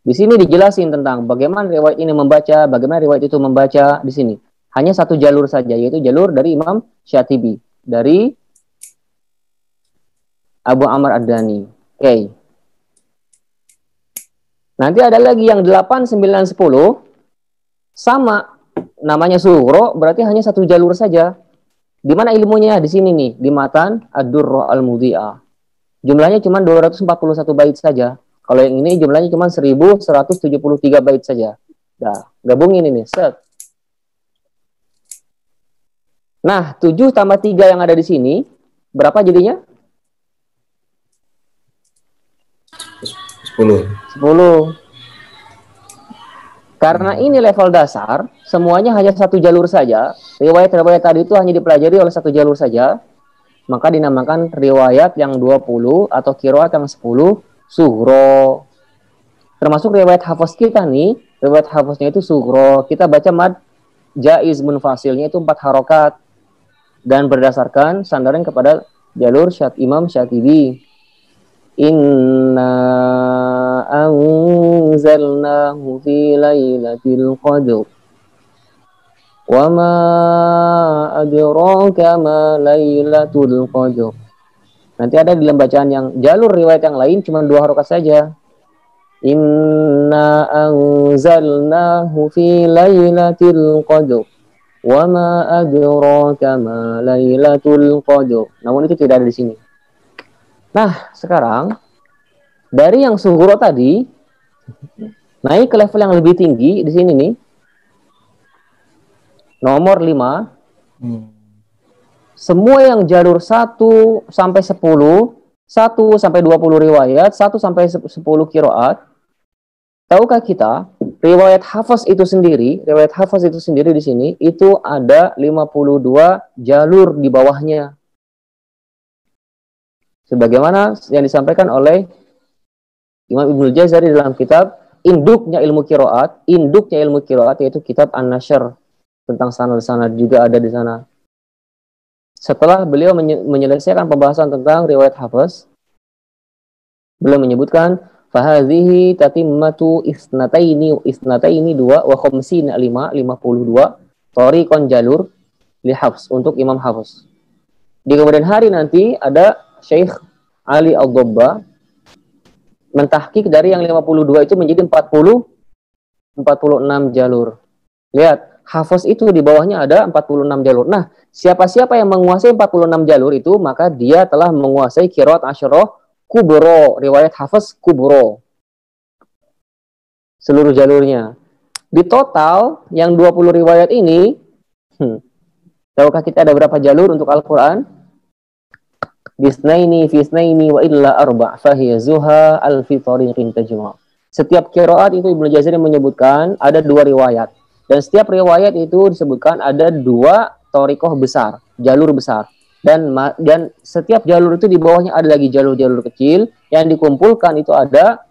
Di sini dijelasin tentang bagaimana riwayat ini membaca, bagaimana riwayat itu membaca di sini. Hanya satu jalur saja, yaitu jalur dari Imam Syatibi, dari Abu Amr Ad-Dani. Oke. Nanti ada lagi yang 8, 9, 10. Sama. Namanya sugro, berarti hanya satu jalur saja. Di mana ilmunya? Di sini nih. Di Matan Ad-Durra Al-Mudhi'ah. Jumlahnya cuma 241 bait saja. Kalau yang ini jumlahnya cuma 1173 bait saja. Nah, gabungin ini. Set. Nah, 7 tambah 3 yang ada di sini. Berapa jadinya? 10. Karena ini level dasar, semuanya hanya satu jalur saja. Riwayat-riwayat tadi itu hanya dipelajari oleh satu jalur saja. Maka dinamakan riwayat yang 20 atau qiraat yang 10 sugro. Termasuk riwayat hafaz kita nih, riwayat hafaznya itu sugro. Kita baca mad jaiz munfasilnya itu 4 harokat. Dan berdasarkan sandaran kepada jalur Imam Syatibi. Inna anzalnahu fi lailatul qadr wa ma adraka ma lailatul qadr. Nanti ada di dalam bacaan yang jalur riwayat yang lain cuma 2 harokat saja. Inna anzalnahu fi lailatul qadr wa ma adraka ma lailatul qadr. Namun itu tidak ada di sini. Nah, sekarang dari yang sugro tadi naik ke level yang lebih tinggi di sini nih. Nomor 5. Semua yang jalur 1 sampai 10, 1 sampai 20 riwayat, 1 sampai 10 qiraat. Tahukah kita, riwayat hafaz itu sendiri di sini itu ada 52 jalur di bawahnya. Sebagaimana yang disampaikan oleh Imam Ibnu Jazari dalam kitab induknya ilmu qiraat yaitu kitab An-Nashr, tentang sanad-sanad juga ada di sana. Setelah beliau menyelesaikan pembahasan tentang riwayat hafaz, beliau menyebutkan fahadhihi tatimmatu isnataini 2 wa khamsina 52 tariqan jalur li hafz untuk Imam Hafaz. Di kemudian hari nanti ada Syekh Ali Al-Dobba mentahqiq dari yang 52 itu menjadi 46 jalur. Lihat, hafaz itu di bawahnya ada 46 jalur. Nah, siapa-siapa yang menguasai 46 jalur itu, maka dia telah menguasai qiraat asyarah kubro, riwayat hafaz kubro. Seluruh jalurnya. Di total yang 20 riwayat ini, tahukah kita ada berapa jalur untuk Al-Qur'an? Bisnaini fisnaini wa illa arba' fahiya zuha al-fi tariqin tajma'. Setiap qiraat itu Ibnu Jazari menyebutkan ada 2 riwayat. Dan setiap riwayat itu disebutkan ada 2 thoriqah besar, jalur besar. Dan setiap jalur itu di bawahnya ada lagi jalur-jalur kecil yang dikumpulkan itu ada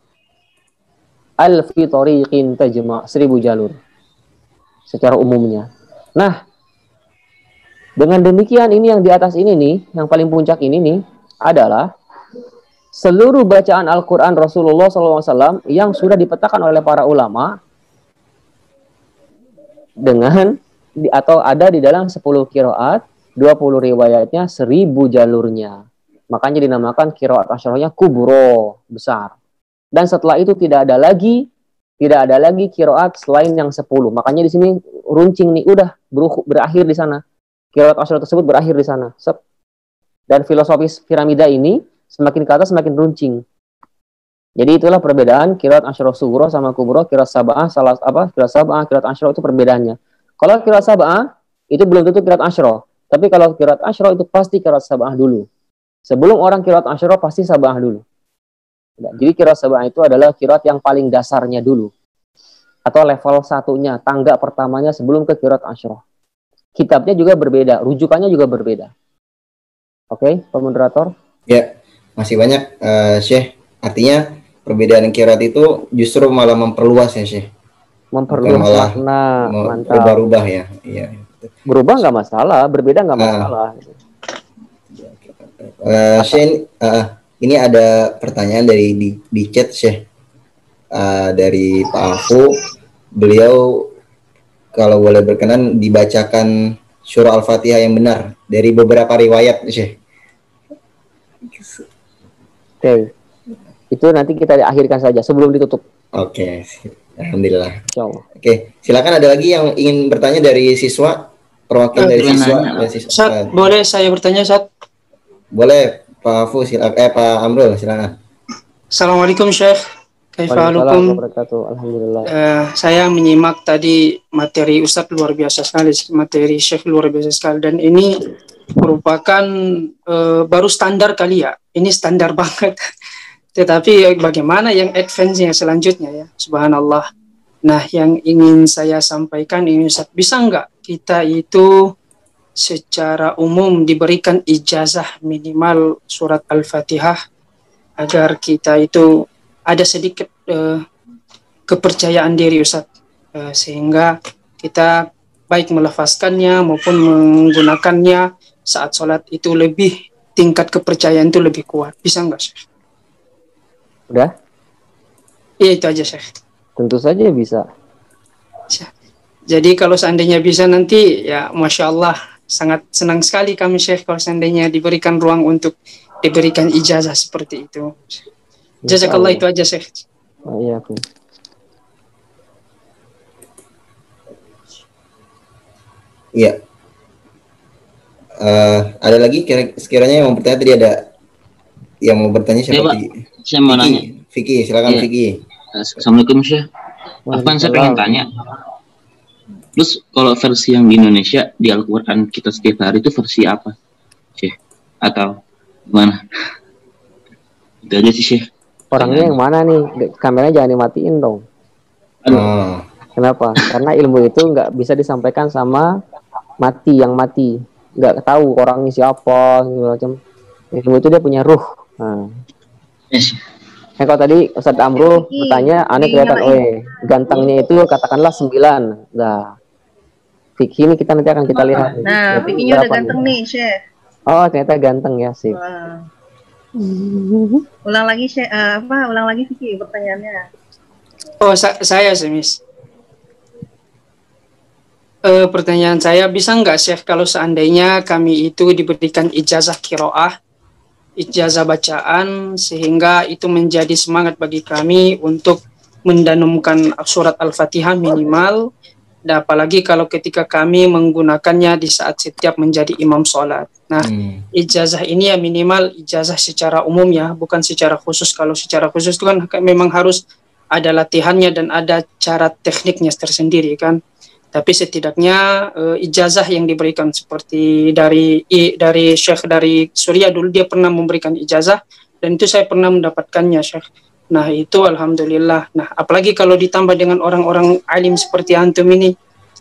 alfi thoriqin tajma', 1000 jalur secara umumnya. Nah, dengan demikian ini yang di atas ini nih, yang paling puncak ini nih adalah seluruh bacaan Al-Quran Rasulullah SAW yang sudah dipetakan oleh para ulama dengan atau ada di dalam 10 qiraat, 20 riwayatnya, 1000 jalurnya. Makanya dinamakan qiraat asyarahnya kubro, besar. Dan setelah itu tidak ada lagi qiraat selain yang 10. Makanya di sini runcing nih, udah berakhir di sana. Qiraat asyarah tersebut berakhir di sana. Dan filosofis piramida ini semakin ke atas semakin runcing. Jadi itulah perbedaan qiraat asyarah sugro sama kubro, qiraat sab'ah, qiraat asyarah itu perbedaannya. Kalau qiraat sab'ah itu belum tentu qiraat asyarah. Tapi kalau qiraat asyarah itu pasti qiraat sab'ah dulu. Sebelum orang qiraat asyarah pasti sab'ah dulu. Jadi qiraat sab'ah itu adalah qiraat yang paling dasarnya dulu. Atau level satunya, tangga pertamanya sebelum ke qiraat asyarah. Kitabnya juga berbeda, rujukannya juga berbeda. Oke, Pak Moderator? Ya, masih banyak, Syekh. Artinya perbedaan qiraat itu justru malah memperluas ya, Syekh. Memperluas makna, mantap. Berubah-ubah ya. Iya. Berubah nggak masalah, berbeda nggak masalah. Syekh, ini ada pertanyaan dari di chat, Syekh. Dari Pak Afu. Beliau kalau boleh berkenan dibacakan surah Al-Fatihah yang benar dari beberapa riwayat, Syekh. Oke. Itu nanti kita akhirkan saja sebelum ditutup. Oke. Alhamdulillah. Insyaallah. Oke, silakan, ada lagi yang ingin bertanya dari siswa, perwakilan dari siswa. Ustaz, boleh saya bertanya, Ustaz? Boleh, Pak Afu, silakan. Pak Amrul, silakan. Assalamualaikum, Syekh. Kaifahalukum? Alhamdulillah. Saya menyimak tadi materi Ustaz luar biasa sekali, materi Syekh luar biasa sekali, dan ini merupakan baru standar kali ya. Ini standar banget. Tetapi bagaimana yang advance-nya selanjutnya ya, subhanallah. Nah, yang ingin saya sampaikan ini, Ustaz, bisa nggak kita itu secara umum diberikan ijazah minimal surat Al-Fatihah agar kita itu ada sedikit kepercayaan diri, Ustaz, sehingga kita baik melafazkannya maupun menggunakannya saat sholat itu lebih, tingkat kepercayaan itu lebih kuat. Bisa nggak, Syekh? Udah? Iya, itu aja, Syekh. Tentu saja bisa. Jadi kalau seandainya bisa nanti, ya Masya Allah, sangat senang sekali kami, Syekh, kalau seandainya diberikan ruang untuk diberikan ijazah seperti itu. Jazakallah, itu aja, Syekh. Oh, iya, aku. Iya. Ada lagi sekiranya yang mau bertanya, tadi ada yang mau bertanya siapa? Pak, saya mau nanya. Vicky, silakan ya. Vicky. Assalamualaikum, Syekh. Apaan saya pengen tanya. Terus kalau versi yang di Indonesia di Al-Quran kita setiap hari itu versi apa, Syekh? Atau gimana? Itu aja sih, Syekh. Orangnya yang mana nih? Kameranya jangan dimatiin dong. Kenapa? Karena ilmu itu nggak bisa disampaikan sama yang mati. Nggak tahu orangnya siapa, macam. Ilmu itu dia punya ruh. Nah. Yes. Kalau tadi Ustadz Amrul bertanya, aneh kelihatan, gantengnya itu katakanlah 9. Nah, Vicky ini kita nanti akan kita lihat. Nah, Vicky-nya udah ganteng nih, Syekh. Oh, ternyata ganteng ya, sih. Ulang lagi, Syekh. Ulang lagi, Vicky, pertanyaannya. Oh, saya, Miss. Pertanyaan saya, bisa nggak, Syekh, kalau seandainya kami itu diberikan ijazah qiraah, ijazah bacaan, sehingga itu menjadi semangat bagi kami untuk mendanumkan surat Al-Fatihah minimal, dan apalagi kalau ketika kami menggunakannya di saat setiap menjadi imam sholat. Nah, ijazah ini ya minimal ijazah secara umum ya, bukan secara khusus. Kalau secara khusus itu kan memang harus ada latihannya dan ada cara tekniknya tersendiri kan. Tapi setidaknya ijazah yang diberikan seperti dari Syekh dari Suriah dulu, dia pernah memberikan ijazah dan itu saya pernah mendapatkannya, Syekh. Nah, itu alhamdulillah. Nah, apalagi kalau ditambah dengan orang-orang alim seperti antum ini,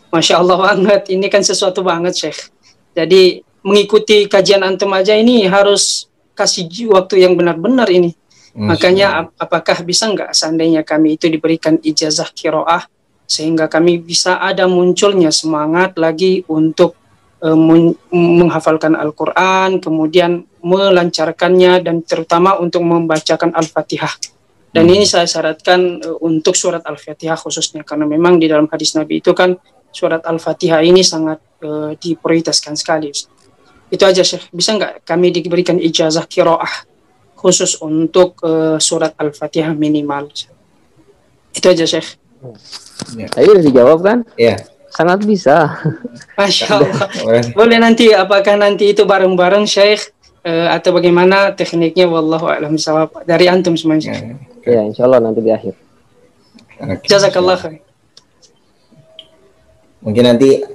Masya Allah banget, ini kan sesuatu banget Syekh. Jadi mengikuti kajian antum aja ini harus kasih waktu yang benar-benar ini. Makanya apakah bisa nggak seandainya kami itu diberikan ijazah qiraah sehingga kami bisa ada munculnya semangat lagi untuk menghafalkan Al-Quran, kemudian melancarkannya dan terutama untuk membacakan Al-Fatihah. Dan ini saya syaratkan untuk surat Al-Fatihah khususnya karena memang di dalam hadis Nabi itu kan surat Al-Fatihah ini sangat diprioritaskan sekali. Itu aja Syekh. Bisa nggak kami diberikan ijazah qiraah khusus untuk surat Al-Fatihah minimal? Itu aja Syekh. Tadi udah dijawab kan? Iya. Sangat bisa. Masya Allah. Boleh nanti, apakah nanti itu bareng-bareng Syekh atau bagaimana tekniknya? Wallahu a'lam bishawab. Dari antum semuanya. Ya, insya Allah nanti di akhir. Jazakallah khair. Mungkin nanti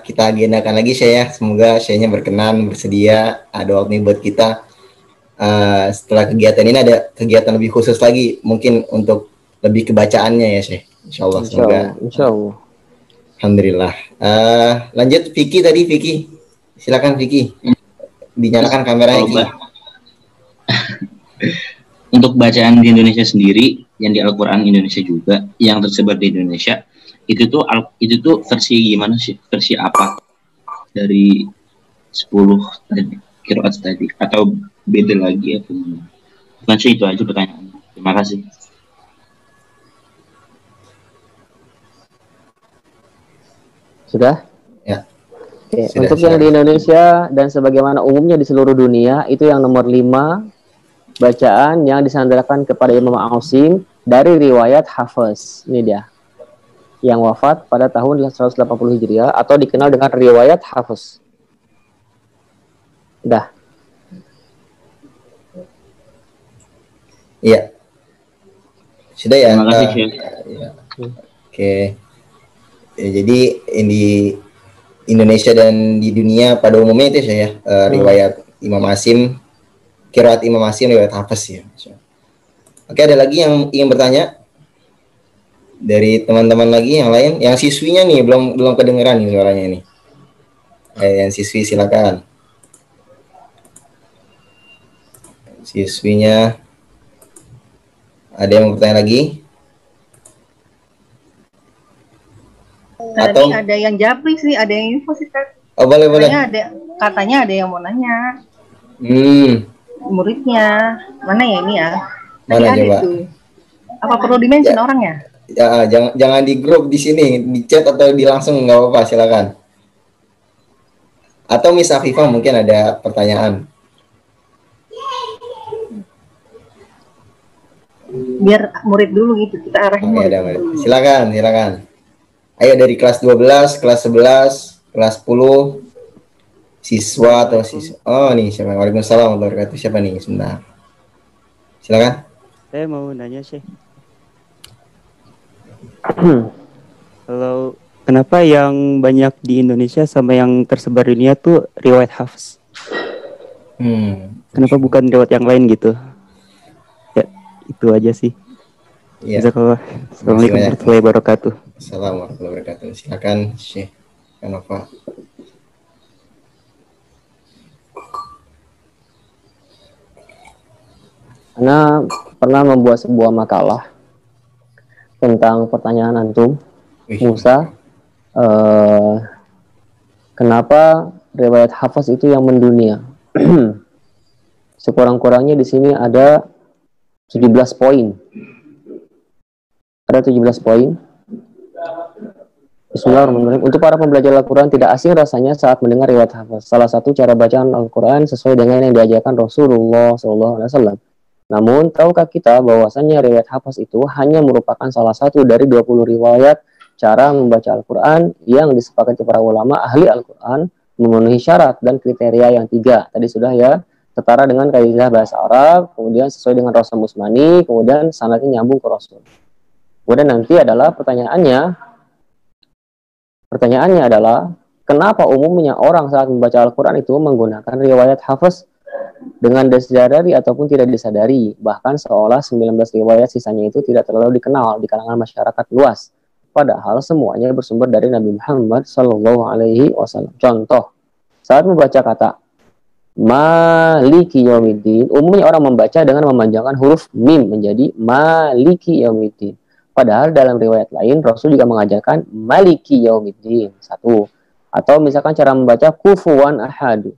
kita agendakan lagi Syekh ya. Semoga Syekhnya berkenan, bersedia ada waktu buat kita. Setelah kegiatan ini ada kegiatan lebih khusus lagi, mungkin untuk lebih kebacaannya ya Syekh. Insya Allah. Semoga. Insya Allah. Alhamdulillah. Lanjut Vicky tadi, Vicky. Silakan Vicky. Dinyalakan kameranya Vicky. Untuk bacaan di Indonesia sendiri, yang di Al-Quran Indonesia juga, yang tersebar di Indonesia, itu tuh versi gimana sih? Versi apa? Dari 10 tadi, qiraat tadi, atau beda lagi apa gimana? Langsung itu aja pertanyaannya. Terima kasih. Sudah? Ya. Oke. Sudah, Untuk yang di Indonesia dan sebagaimana umumnya di seluruh dunia, itu yang nomor 5 bacaan yang disandarkan kepada Imam Asim dari riwayat Hafiz. Ini dia. Yang wafat pada tahun 180 Hijriah atau dikenal dengan riwayat Hafiz. Udah. Iya. Sudah ya? Terima kasih, Syekh. Ya. Oke. Ya, jadi di Indonesia dan di dunia pada umumnya itu saya riwayat Imam Asim, qiraat Imam Asim, riwayat Hafiz ya. Oke, ada lagi yang ingin bertanya dari teman-teman lagi yang lain? Yang siswinya nih belum kedengeran nih suaranya nih. Yang siswi silakan. Siswinya ada yang mau bertanya lagi? Tadi ada yang japri sih, ada yang info sih Kak. Oh, boleh. Katanya ada yang mau nanya. Muridnya. Mana ya ini ya? Tadi Mana ada coba? tuh. Apa perlu dimention orangnya? Ya, jangan di grup di sini, di chat atau di langsung nggak apa-apa, silakan. Atau Miss Afifah mungkin ada pertanyaan. Biar murid dulu gitu, kita arahin murid. Silakan. Ayo dari kelas 12, kelas 11, kelas 10, siswa atau siswa. Oh, nih siapa? Waalaikumsalam warahmatullahi wabarakatuh. Siapa nih? Sebentar. Silakan. Saya mau nanya sih. Kalau kenapa yang banyak di Indonesia sama yang tersebar di dunia tuh riwayat Hafiz? Kenapa bukan riwayat yang lain gitu? Ya, itu aja sih. Ya. Assalamualaikum warahmatullahi wabarakatuh. Assalamualaikum warahmatullahi wabarakatuh. Silakan Syekh Kanova. Karena pernah membuat sebuah makalah tentang pertanyaan antum, Musa, kenapa riwayat Hafiz itu yang mendunia? Sekurang-kurangnya di sini ada 17 poin. Ada 17 poin. Bismillahirrahmanirrahim. Untuk para pembelajar Al-Quran tidak asing rasanya saat mendengar riwayat Hafiz. Salah satu cara bacaan Al-Quran sesuai dengan yang diajarkan Rasulullah SAW. Namun, tahukah kita bahwasannya riwayat Hafiz itu hanya merupakan salah satu dari 20 riwayat cara membaca Al-Quran yang disepakati para ulama ahli Al-Quran memenuhi syarat dan kriteria yang 3. Tadi sudah ya, setara dengan kaidah bahasa Arab, kemudian sesuai dengan Rasul Musmani, kemudian sanadnya nyambung ke Rasul. Kemudian nanti adalah pertanyaannya adalah kenapa umumnya orang saat membaca Al-Quran itu menggunakan riwayat Hafiz dengan disadari ataupun tidak disadari, bahkan seolah 19 riwayat sisanya itu tidak terlalu dikenal di kalangan masyarakat luas. padahal semuanya bersumber dari Nabi Muhammad Shallallahu Alaihi Wasallam. Contoh, saat membaca kata Maliki Yaumiddin, umumnya orang membaca dengan memanjangkan huruf mim menjadi Maliki Yaumiddin. Padahal dalam riwayat lain Rasul juga mengajarkan Maliki Yaumiddin. Satu. Atau misalkan cara membaca kufuwan ahad.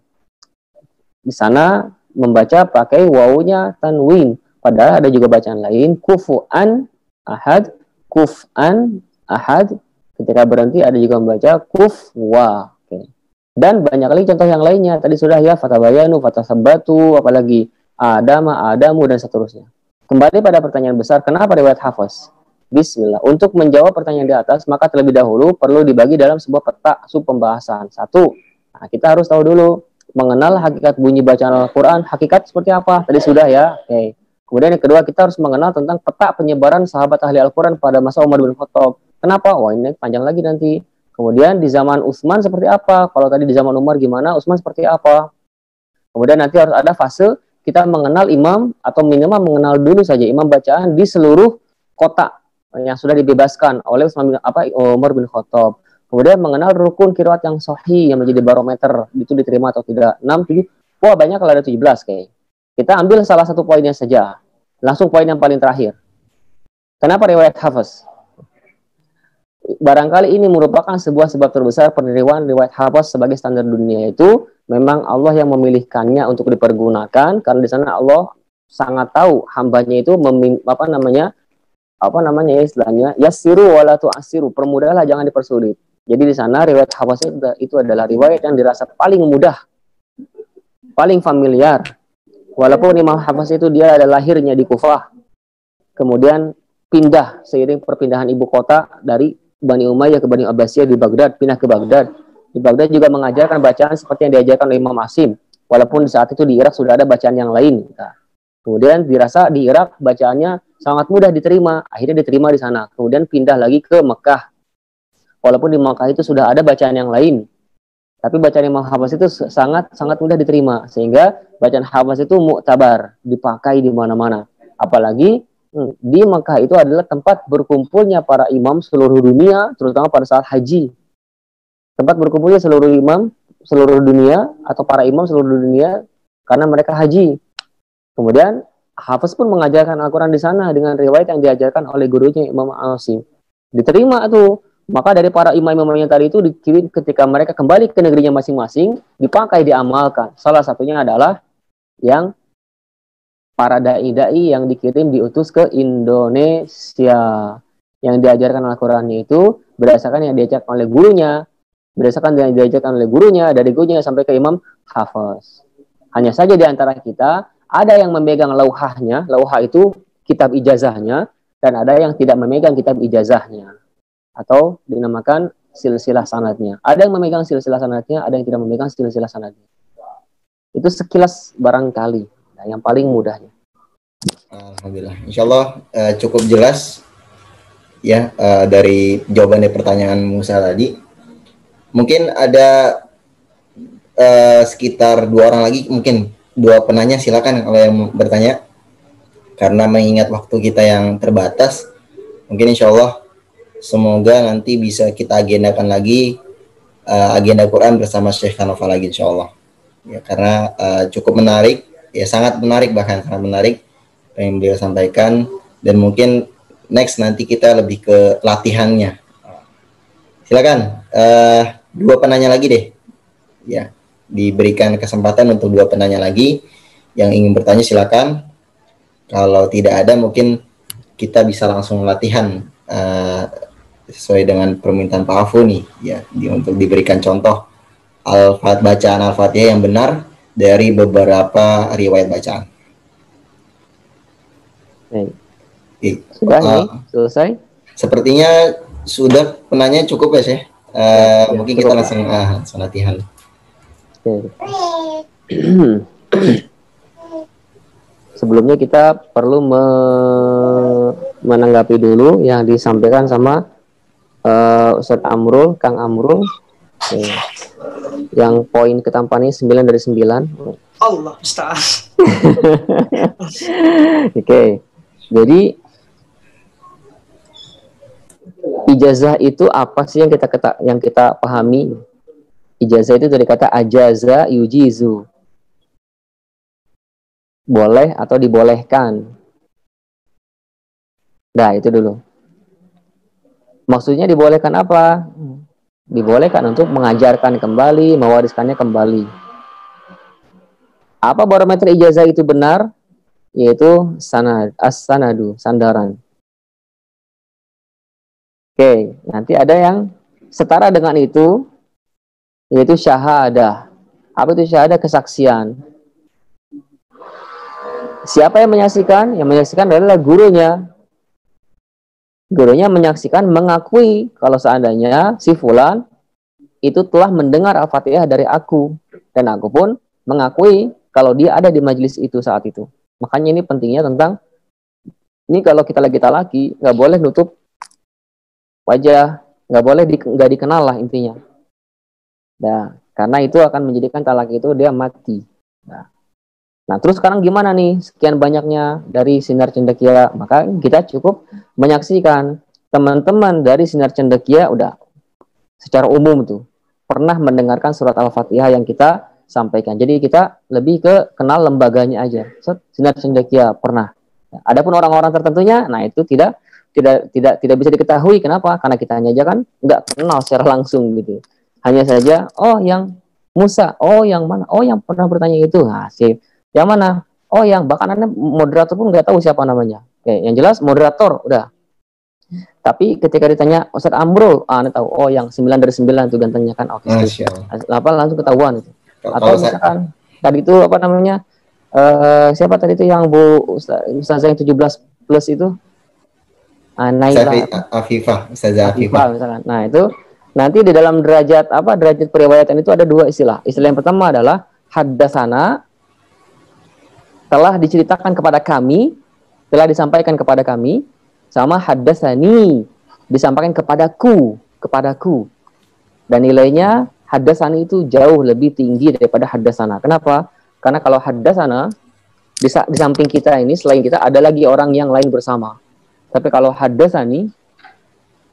Di sana membaca pakai wawunya tanwin. Padahal ada juga bacaan lain kufuan ahad, kufan ahad. Ketika berhenti ada juga membaca kufwa. Oke. Dan banyak lagi contoh yang lainnya. Tadi sudah ya, fatabayanu, fatasabatu, apalagi adamu dan seterusnya. Kembali pada pertanyaan besar, kenapa riwayat Hafiz? Bismillah. Untuk menjawab pertanyaan di atas, maka terlebih dahulu perlu dibagi dalam sebuah peta sub pembahasan. Satu, nah, kita harus tahu dulu mengenal hakikat bunyi bacaan Al-Quran. Hakikat seperti apa? Tadi sudah ya. Oke. Kemudian yang kedua, kita harus mengenal tentang peta penyebaran sahabat ahli Al-Quran pada masa Umar bin Khattab. Kenapa? Wah, ini panjang lagi nanti. Kemudian di zaman Utsman seperti apa? Kalau tadi di zaman Umar gimana? Utsman seperti apa? Kemudian nanti harus ada fase kita mengenal imam atau minimal mengenal dulu saja imam bacaan di seluruh kota yang sudah dibebaskan oleh Umar bin Khattab. Kemudian mengenal rukun qiraat yang sahih yang menjadi barometer itu diterima atau tidak. 6, 7. Wah, banyak kalau ada 17 kayak. Kita ambil salah satu poinnya saja. Langsung poin yang paling terakhir. Kenapa riwayat Hafiz? Barangkali ini merupakan sebuah sebab terbesar penerimaan riwayat Hafiz sebagai standar dunia itu memang Allah yang memilihkannya untuk dipergunakan karena di sana Allah sangat tahu hambanya itu istilahnya yassiru wala tu'assiru, permudahlah jangan dipersulit. Jadi di sana riwayat Hafiz itu adalah riwayat yang dirasa paling mudah, paling familiar. Walaupun Imam Hafiz itu dia ada lahirnya di Kufah, kemudian pindah seiring perpindahan ibu kota dari Bani Umayyah ke Bani Abbasiyah di Baghdad, pindah ke Baghdad. Di Baghdad juga mengajarkan bacaan seperti yang diajarkan oleh Imam Asim. Walaupun di saat itu di Irak sudah ada bacaan yang lain. Nah, kemudian dirasa di Irak bacaannya sangat mudah diterima, akhirnya diterima di sana. Kemudian pindah lagi ke Mekah. Walaupun di Mekah itu sudah ada bacaan yang lain, tapi bacaan Imam Hafiz itu sangat mudah diterima, sehingga bacaan Hafiz itu muktabar, dipakai di mana-mana. Apalagi di Mekah itu adalah tempat berkumpulnya para imam seluruh dunia, terutama pada saat haji. Tempat berkumpulnya seluruh imam seluruh dunia atau para imam seluruh dunia karena mereka haji. Kemudian Hafiz pun mengajarkan Al-Quran di sana dengan riwayat yang diajarkan oleh gurunya Imam Asim. Diterima tuh. Maka dari para imam-imam yang tadi itu dikirim ketika mereka kembali ke negerinya masing-masing, dipakai, diamalkan. Salah satunya adalah yang para da'i-da'i yang dikirim diutus ke Indonesia. Yang diajarkan Al-Qurannya itu berdasarkan yang diajarkan oleh gurunya, dari gurunya sampai ke Imam Hafiz. Hanya saja di antara kita ada yang memegang lauhahnya, lauhah itu kitab ijazahnya, dan ada yang tidak memegang kitab ijazahnya, atau dinamakan silsilah sanadnya. Ada yang memegang silsilah sanadnya, ada yang tidak memegang silsilah sanadnya. Itu sekilas barangkali, nah, yang paling mudahnya. Alhamdulillah, insyaallah cukup jelas ya dari jawaban dari pertanyaan Musa tadi. Mungkin ada sekitar 2 orang lagi, mungkin 2 penanya, silakan kalau yang bertanya. Karena mengingat waktu kita yang terbatas, mungkin insyaallah semoga nanti bisa kita agendakan lagi agenda Quran bersama Syekh Kanova lagi insyaallah. Ya, karena cukup menarik, ya sangat menarik, bahkan sangat menarik yang beliau sampaikan, dan mungkin next nanti kita lebih ke latihannya. Silakan 2 penanya lagi deh. Ya, diberikan kesempatan untuk 2 penanya lagi yang ingin bertanya, silakan. Kalau tidak ada mungkin kita bisa langsung latihan sesuai dengan permintaan Pak Afu nih ya, untuk diberikan contoh bacaan Al-Fatihah yang benar dari beberapa riwayat bacaan. Sudah nih, selesai? Sepertinya sudah, penanya cukup ya, Syekh. Mungkin kita langsung latihan. Sebelumnya kita perlu menanggapi dulu yang disampaikan sama Ustadz Amrul, Kang Amrul, yang poin ketampannya 9 dari 9. Allah Ustaz. Oke. Jadi ijazah itu apa sih yang kita pahami? Ijazah itu dari kata ajaza yujizu. Boleh atau dibolehkan. Nah, itu dulu. Maksudnya dibolehkan apa? Dibolehkan untuk mengajarkan kembali, mewariskannya kembali. Apa barometer ijazah itu benar? Yaitu as-sanadu, sandaran. Oke, nanti ada yang setara dengan itu, yaitu syahadah. Apa itu syahadah? Kesaksian. Siapa yang menyaksikan? Yang menyaksikan adalah gurunya. Gurunya menyaksikan, mengakui kalau seandainya si fulan itu telah mendengar Al-Fatihah dari aku. Dan aku pun mengakui kalau dia ada di majelis itu saat itu. Makanya ini pentingnya tentang, ini kalau kita lagi talaki, nggak boleh nutup wajah, nggak boleh nggak dikenal lah intinya. Nah, karena itu akan menjadikan talaki itu dia mati. Nah, terus sekarang gimana nih? Sekian banyaknya dari Sinar Cendekia, maka kita cukup menyaksikan teman-teman dari Sinar Cendekia udah secara umum tuh pernah mendengarkan surat Al-Fatihah yang kita sampaikan. Jadi kita lebih ke kenal lembaganya aja. Sinar Cendekia pernah. Adapun orang-orang tertentunya, nah itu tidak bisa diketahui. Kenapa? Karena kita hanya aja kan nggak kenal secara langsung gitu. Hanya saja, oh yang Musa, oh yang mana, oh yang pernah bertanya itu, nah sip. Yang mana? Oh yang bahkan anda moderator pun nggak tahu siapa namanya. Oke, yang jelas moderator udah. Tapi ketika ditanya Ustadz Amrul, anda tahu, oh yang 9 dari 9 itu gantengnya kan, oke. Apa langsung ketahuan itu. Atau misalkan tadi itu apa namanya? Siapa tadi itu yang Bu Ustazah yang 17 plus itu? Naila Ustazah Afifah misalkan. Nah, itu nanti di dalam derajat periwayatan itu ada dua istilah. Istilah yang pertama adalah haddatsana, telah diceritakan kepada kami, telah disampaikan kepada kami, sama haddatsani, disampaikan kepadaku. Dan nilainya haddatsani itu jauh lebih tinggi daripada haddatsana. Kenapa? Karena kalau haddatsana di samping kita ini, selain kita ada lagi orang yang lain bersama. Tapi kalau haddatsani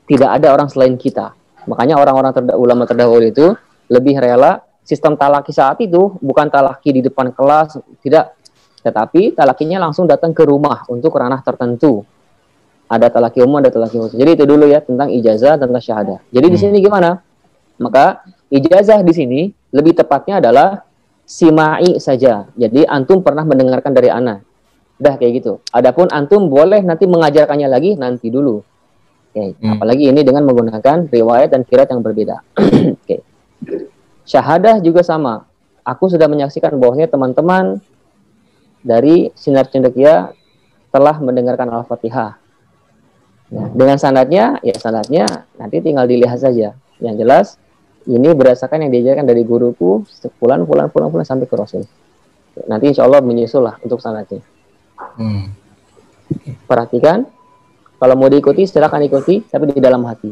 tidak ada orang selain kita. Makanya orang-orang ulama terdahulu itu lebih rela sistem talaki saat itu bukan talaki di depan kelas, tidak, tetapi talakinya langsung datang ke rumah untuk ranah tertentu. Ada talaki umum, ada talaki khusus. Jadi itu dulu ya tentang ijazah, tentang syahadah. Jadi di sini gimana? Maka ijazah di sini lebih tepatnya adalah simai saja. Jadi antum pernah mendengarkan dari ana. Udah kayak gitu. Adapun antum boleh nanti mengajarkannya lagi nanti dulu. Oke. Apalagi ini dengan menggunakan riwayat dan qiraat yang berbeda. Oke. Syahadah juga sama. Aku sudah menyaksikan bahwasanya teman-teman dari Sinar Cendekia telah mendengarkan Al-Fatihah. Nah, dengan sanadnya, ya sanadnya nanti tinggal dilihat saja. Yang jelas ini berdasarkan yang diajarkan dari guruku sepulan sampai ke Rasul. Nanti insya Allah menyusul lah untuk sanadnya. Perhatikan, kalau mau diikuti silakan ikuti, tapi di dalam hati.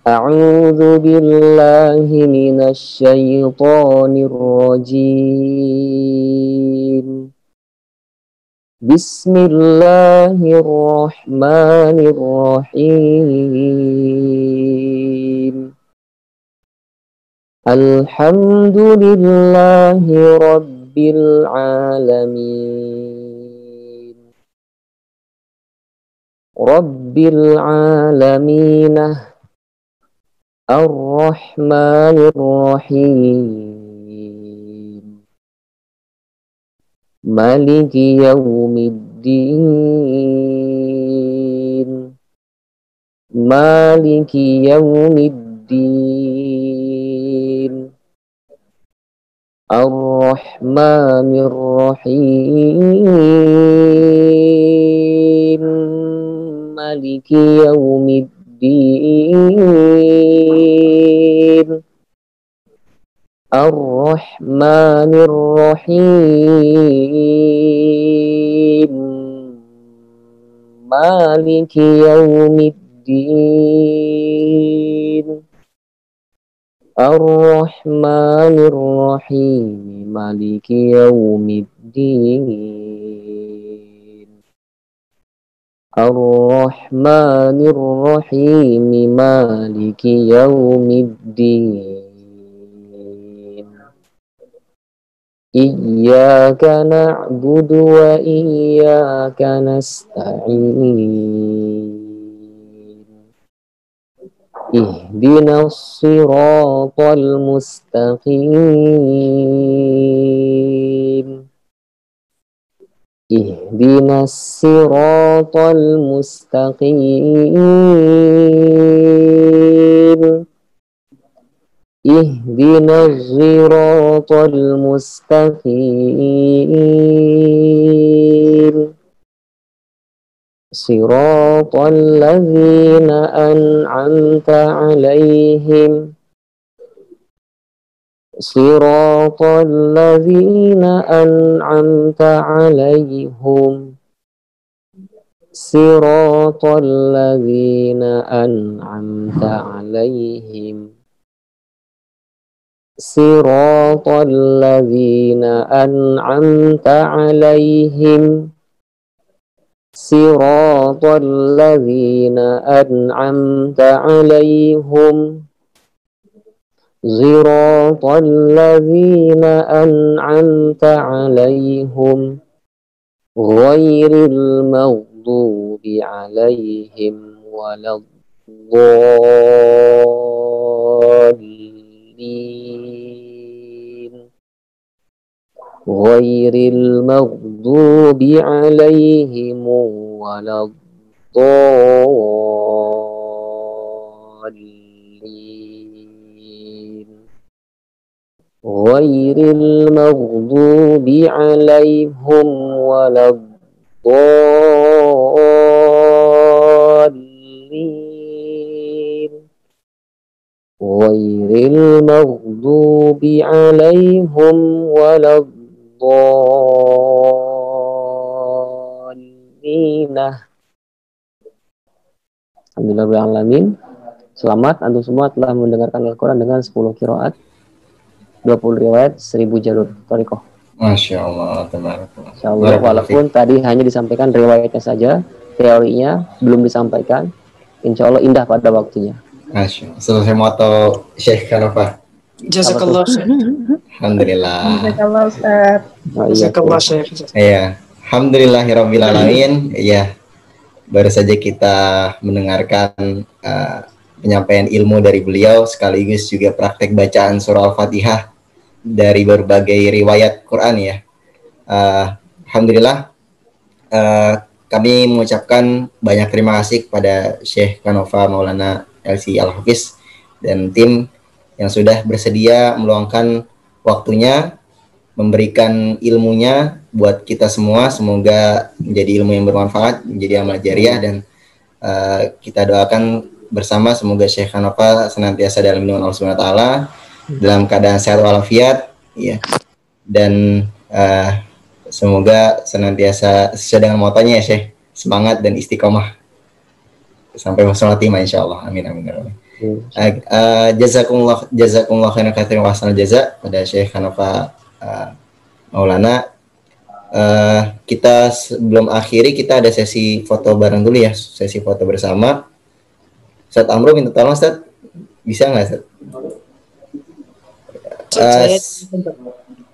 A'udzu billahi minasy syaithanir rajim. Bismillahirrahmanirrahim. Alhamdulillahi rabbil alamin. Rabbil alamin. Ar-Rahmanir Rahim. Maliki yaumiddin. Maliki yaumiddin. Ar-Rahmanir Rahim. Maliki yaumiddin. Ar-Rahmanir Rahim. Maliki yaumiddin. Ar-Rahmanir Rahim. Maliki yaumiddin. Ar-Rahmanir Rahim Maliki Yaumiddin. Iyyaka na'budu wa iyyaka nasta'in. Ihdinas siratal mustaqim. Ihdinas siratal mustaqim. Ihdinas siratal mustaqim. Siratal ladzina an'amta 'alaihim. Siratal ladzina an'amta 'alaihim. Siratal ladzina an'amta 'alaihim. Siratal ladzina an'amta 'alaihim. Siratal ladzina an'amta 'alaihim. Siratal ladzina an'amta 'alaihim. Ghairil maghdubi 'alaihim waladdallin. Ghairil maghdubi 'alaihim waladdallin. Ghairil maghdubi 'alaihim waladdallin. Ghairil maghdubi 'alaihim waladdallin. Alhamdulillahirrahmanirrahim. Selamat, antum semua telah mendengarkan Al-Quran dengan 10 qiraat, 20 riwayat, 1000 jalur thariqah. Masya Allah, tabarakallah. Insya Allah, walaupun tadi hanya disampaikan riwayatnya saja, teorinya belum disampaikan. Insya Allah indah pada waktunya. Masya Allah. Selesai moto Syekh Kanofa. Jazakallah Syekh. Alhamdulillah. Jazakallah Ustaz. Jazakallah Syekh. Iya. Alhamdulillahirabbil alamin. Iya. Baru saja kita mendengarkan penyampaian ilmu dari beliau, sekaligus juga praktek bacaan surah Al-Fatihah dari berbagai riwayat Quran ya. Alhamdulillah, kami mengucapkan banyak terima kasih kepada Syekh Kanofa Maulana LC Al-Hafiz dan tim yang sudah bersedia meluangkan waktunya, memberikan ilmunya buat kita semua. Semoga menjadi ilmu yang bermanfaat, menjadi amal jariah, dan kita doakan bersama semoga Syekh Kanofa senantiasa dalam lindungan Allah Subhanahu wa taala, dalam keadaan sehat walafiat ya. Dan semoga senantiasa sesuai dengan motonya ya Syekh, semangat dan istiqomah sampai husnul khotimah insyaallah. Amin amin amin. Jazakumullah khairan katsiran wa ahsanal jaza pada Syekh Kanofa Maulana. Kita sebelum akhiri, kita ada sesi foto bareng dulu ya, sesi foto bersama. Ustaz Amro minta tolong Ustaz, bisa nggak Ustaz?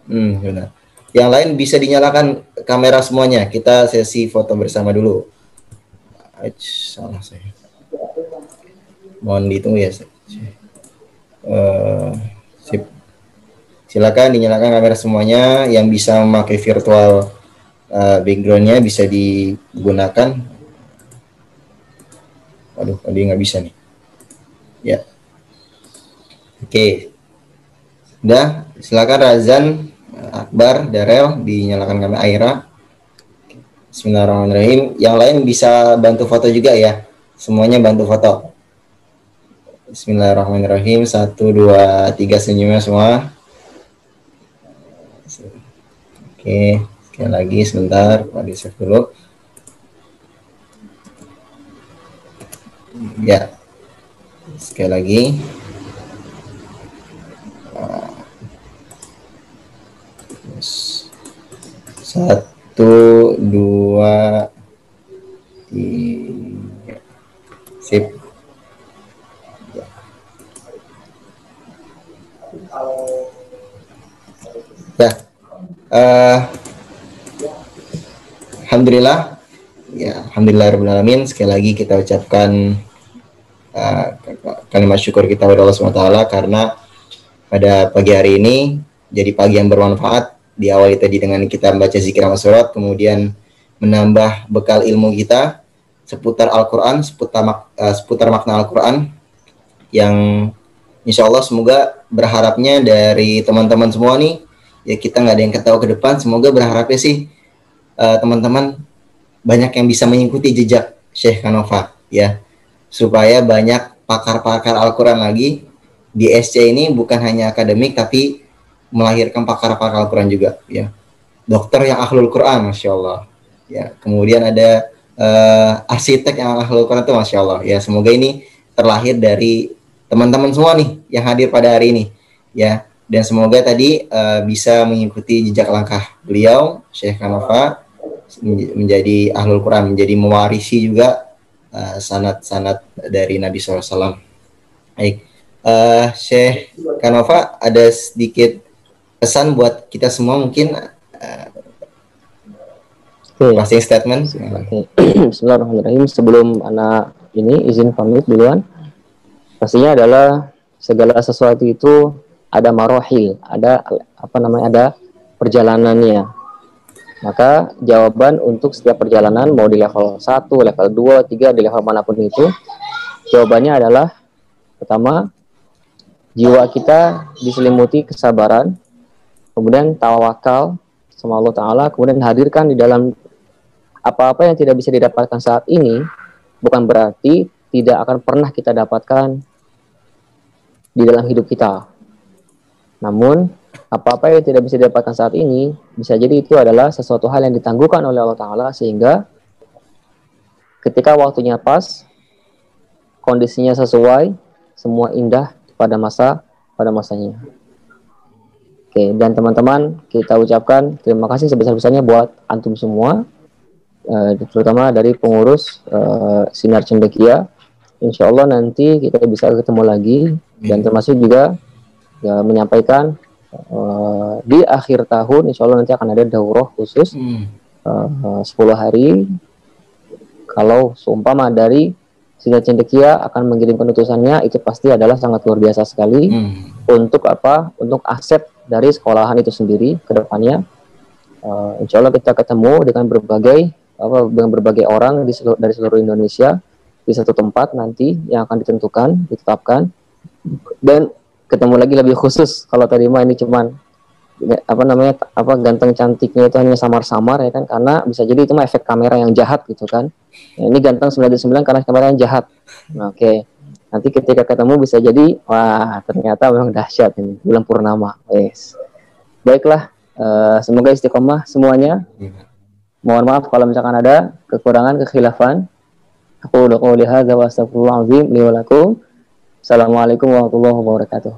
Benar. Yang lain bisa dinyalakan kamera semuanya. Kita sesi foto bersama dulu. Salah saya. Mohon ditunggu ya. Sip. Silakan dinyalakan kamera semuanya. Yang bisa memakai virtual background-nya bisa digunakan. Aduh, tadi nggak bisa nih. Ya. Oke. Udah, silakan Razan, Akbar, Darel dinyalakan kamera. Aira. Bismillahirrahmanirrahim. Yang lain bisa bantu foto juga ya. Semuanya bantu foto. Bismillahirrahmanirrahim. 1, 2, 3 senyumnya semua. Oke, sekali lagi sebentar, Pak di-save dulu. Ya, sekali lagi. 1, 2, 3. Sip. Ya. Alhamdulillah. Ya, alhamdulillahirobbilalamin. Sekali lagi kita ucapkan kalimat syukur kita kepada Allah SWT karena pada pagi hari ini jadi pagi yang bermanfaat. Diawali tadi dengan kita membaca zikir sama surat, kemudian menambah bekal ilmu kita seputar Al-Quran, seputar makna Al-Quran yang insya Allah semoga berharapnya dari teman-teman semua nih, ya kita nggak ada yang ketawa ke depan, semoga berharapnya sih teman-teman banyak yang bisa mengikuti jejak Syekh Kanova ya, supaya banyak pakar-pakar Al-Quran lagi di SC ini, bukan hanya akademik tapi melahirkan pakar-pakar Al-Quran juga ya, dokter yang ahlul Quran, Masya Allah ya, kemudian ada arsitek yang ahlul Quran itu, Masya Allah ya, semoga ini terlahir dari teman-teman semua nih yang hadir pada hari ini ya, dan semoga tadi bisa mengikuti jejak langkah beliau Syekh Kanova menjadi ahlul Quran, menjadi mewarisi juga sanad-sanad dari Nabi SAW. Baik, Syekh Kanova ada sedikit pesan buat kita semua mungkin, closing statement. Bismillahirrahmanirrahim. Sebelum anak ini izin pamit duluan, pastinya adalah segala sesuatu itu ada marohil, ada ada perjalanannya. Maka jawaban untuk setiap perjalanan, mau di level 1, level 2, 3, di level manapun itu, jawabannya adalah pertama, jiwa kita diselimuti kesabaran, kemudian tawakal sama Allah Ta'ala, kemudian hadirkan di dalam apa-apa yang tidak bisa didapatkan saat ini, bukan berarti tidak akan pernah kita dapatkan di dalam hidup kita. Namun, apa-apa yang tidak bisa didapatkan saat ini, bisa jadi itu adalah sesuatu hal yang ditangguhkan oleh Allah Ta'ala, sehingga ketika waktunya pas, kondisinya sesuai, semua indah pada masanya. Oke, dan teman-teman, kita ucapkan terima kasih sebesar-besarnya buat antum semua, terutama dari pengurus Sinar Cendekia. Insya Allah nanti kita bisa ketemu lagi, dan termasuk juga menyampaikan di akhir tahun insya Allah nanti akan ada daurah khusus 10 hari. Kalau seumpama dari Sinar Cendekia akan mengirimkan utusannya, itu pasti adalah sangat luar biasa sekali. Untuk apa? Untuk aset dari sekolahan itu sendiri ke depannya. Insya Allah kita ketemu dengan berbagai orang dari seluruh Indonesia di satu tempat nanti yang akan ditetapkan, dan ketemu lagi lebih khusus. Kalau tadi mah ini cuman ganteng cantiknya itu hanya samar-samar ya kan, karena bisa jadi itu mah efek kamera yang jahat gitu kan. Nah, ini ganteng 99 karena kamera yang jahat. Nah, oke. Nanti ketika ketemu bisa jadi wah ternyata memang dahsyat ini bulan purnama. Yes. Baiklah, semoga istiqomah semuanya. Mohon maaf kalau misalkan ada kekurangan, kekhilafan. Aku qouli hadza wa astaghfirullahal azim li wa lakum. Assalamualaikum warahmatullahi wabarakatuh.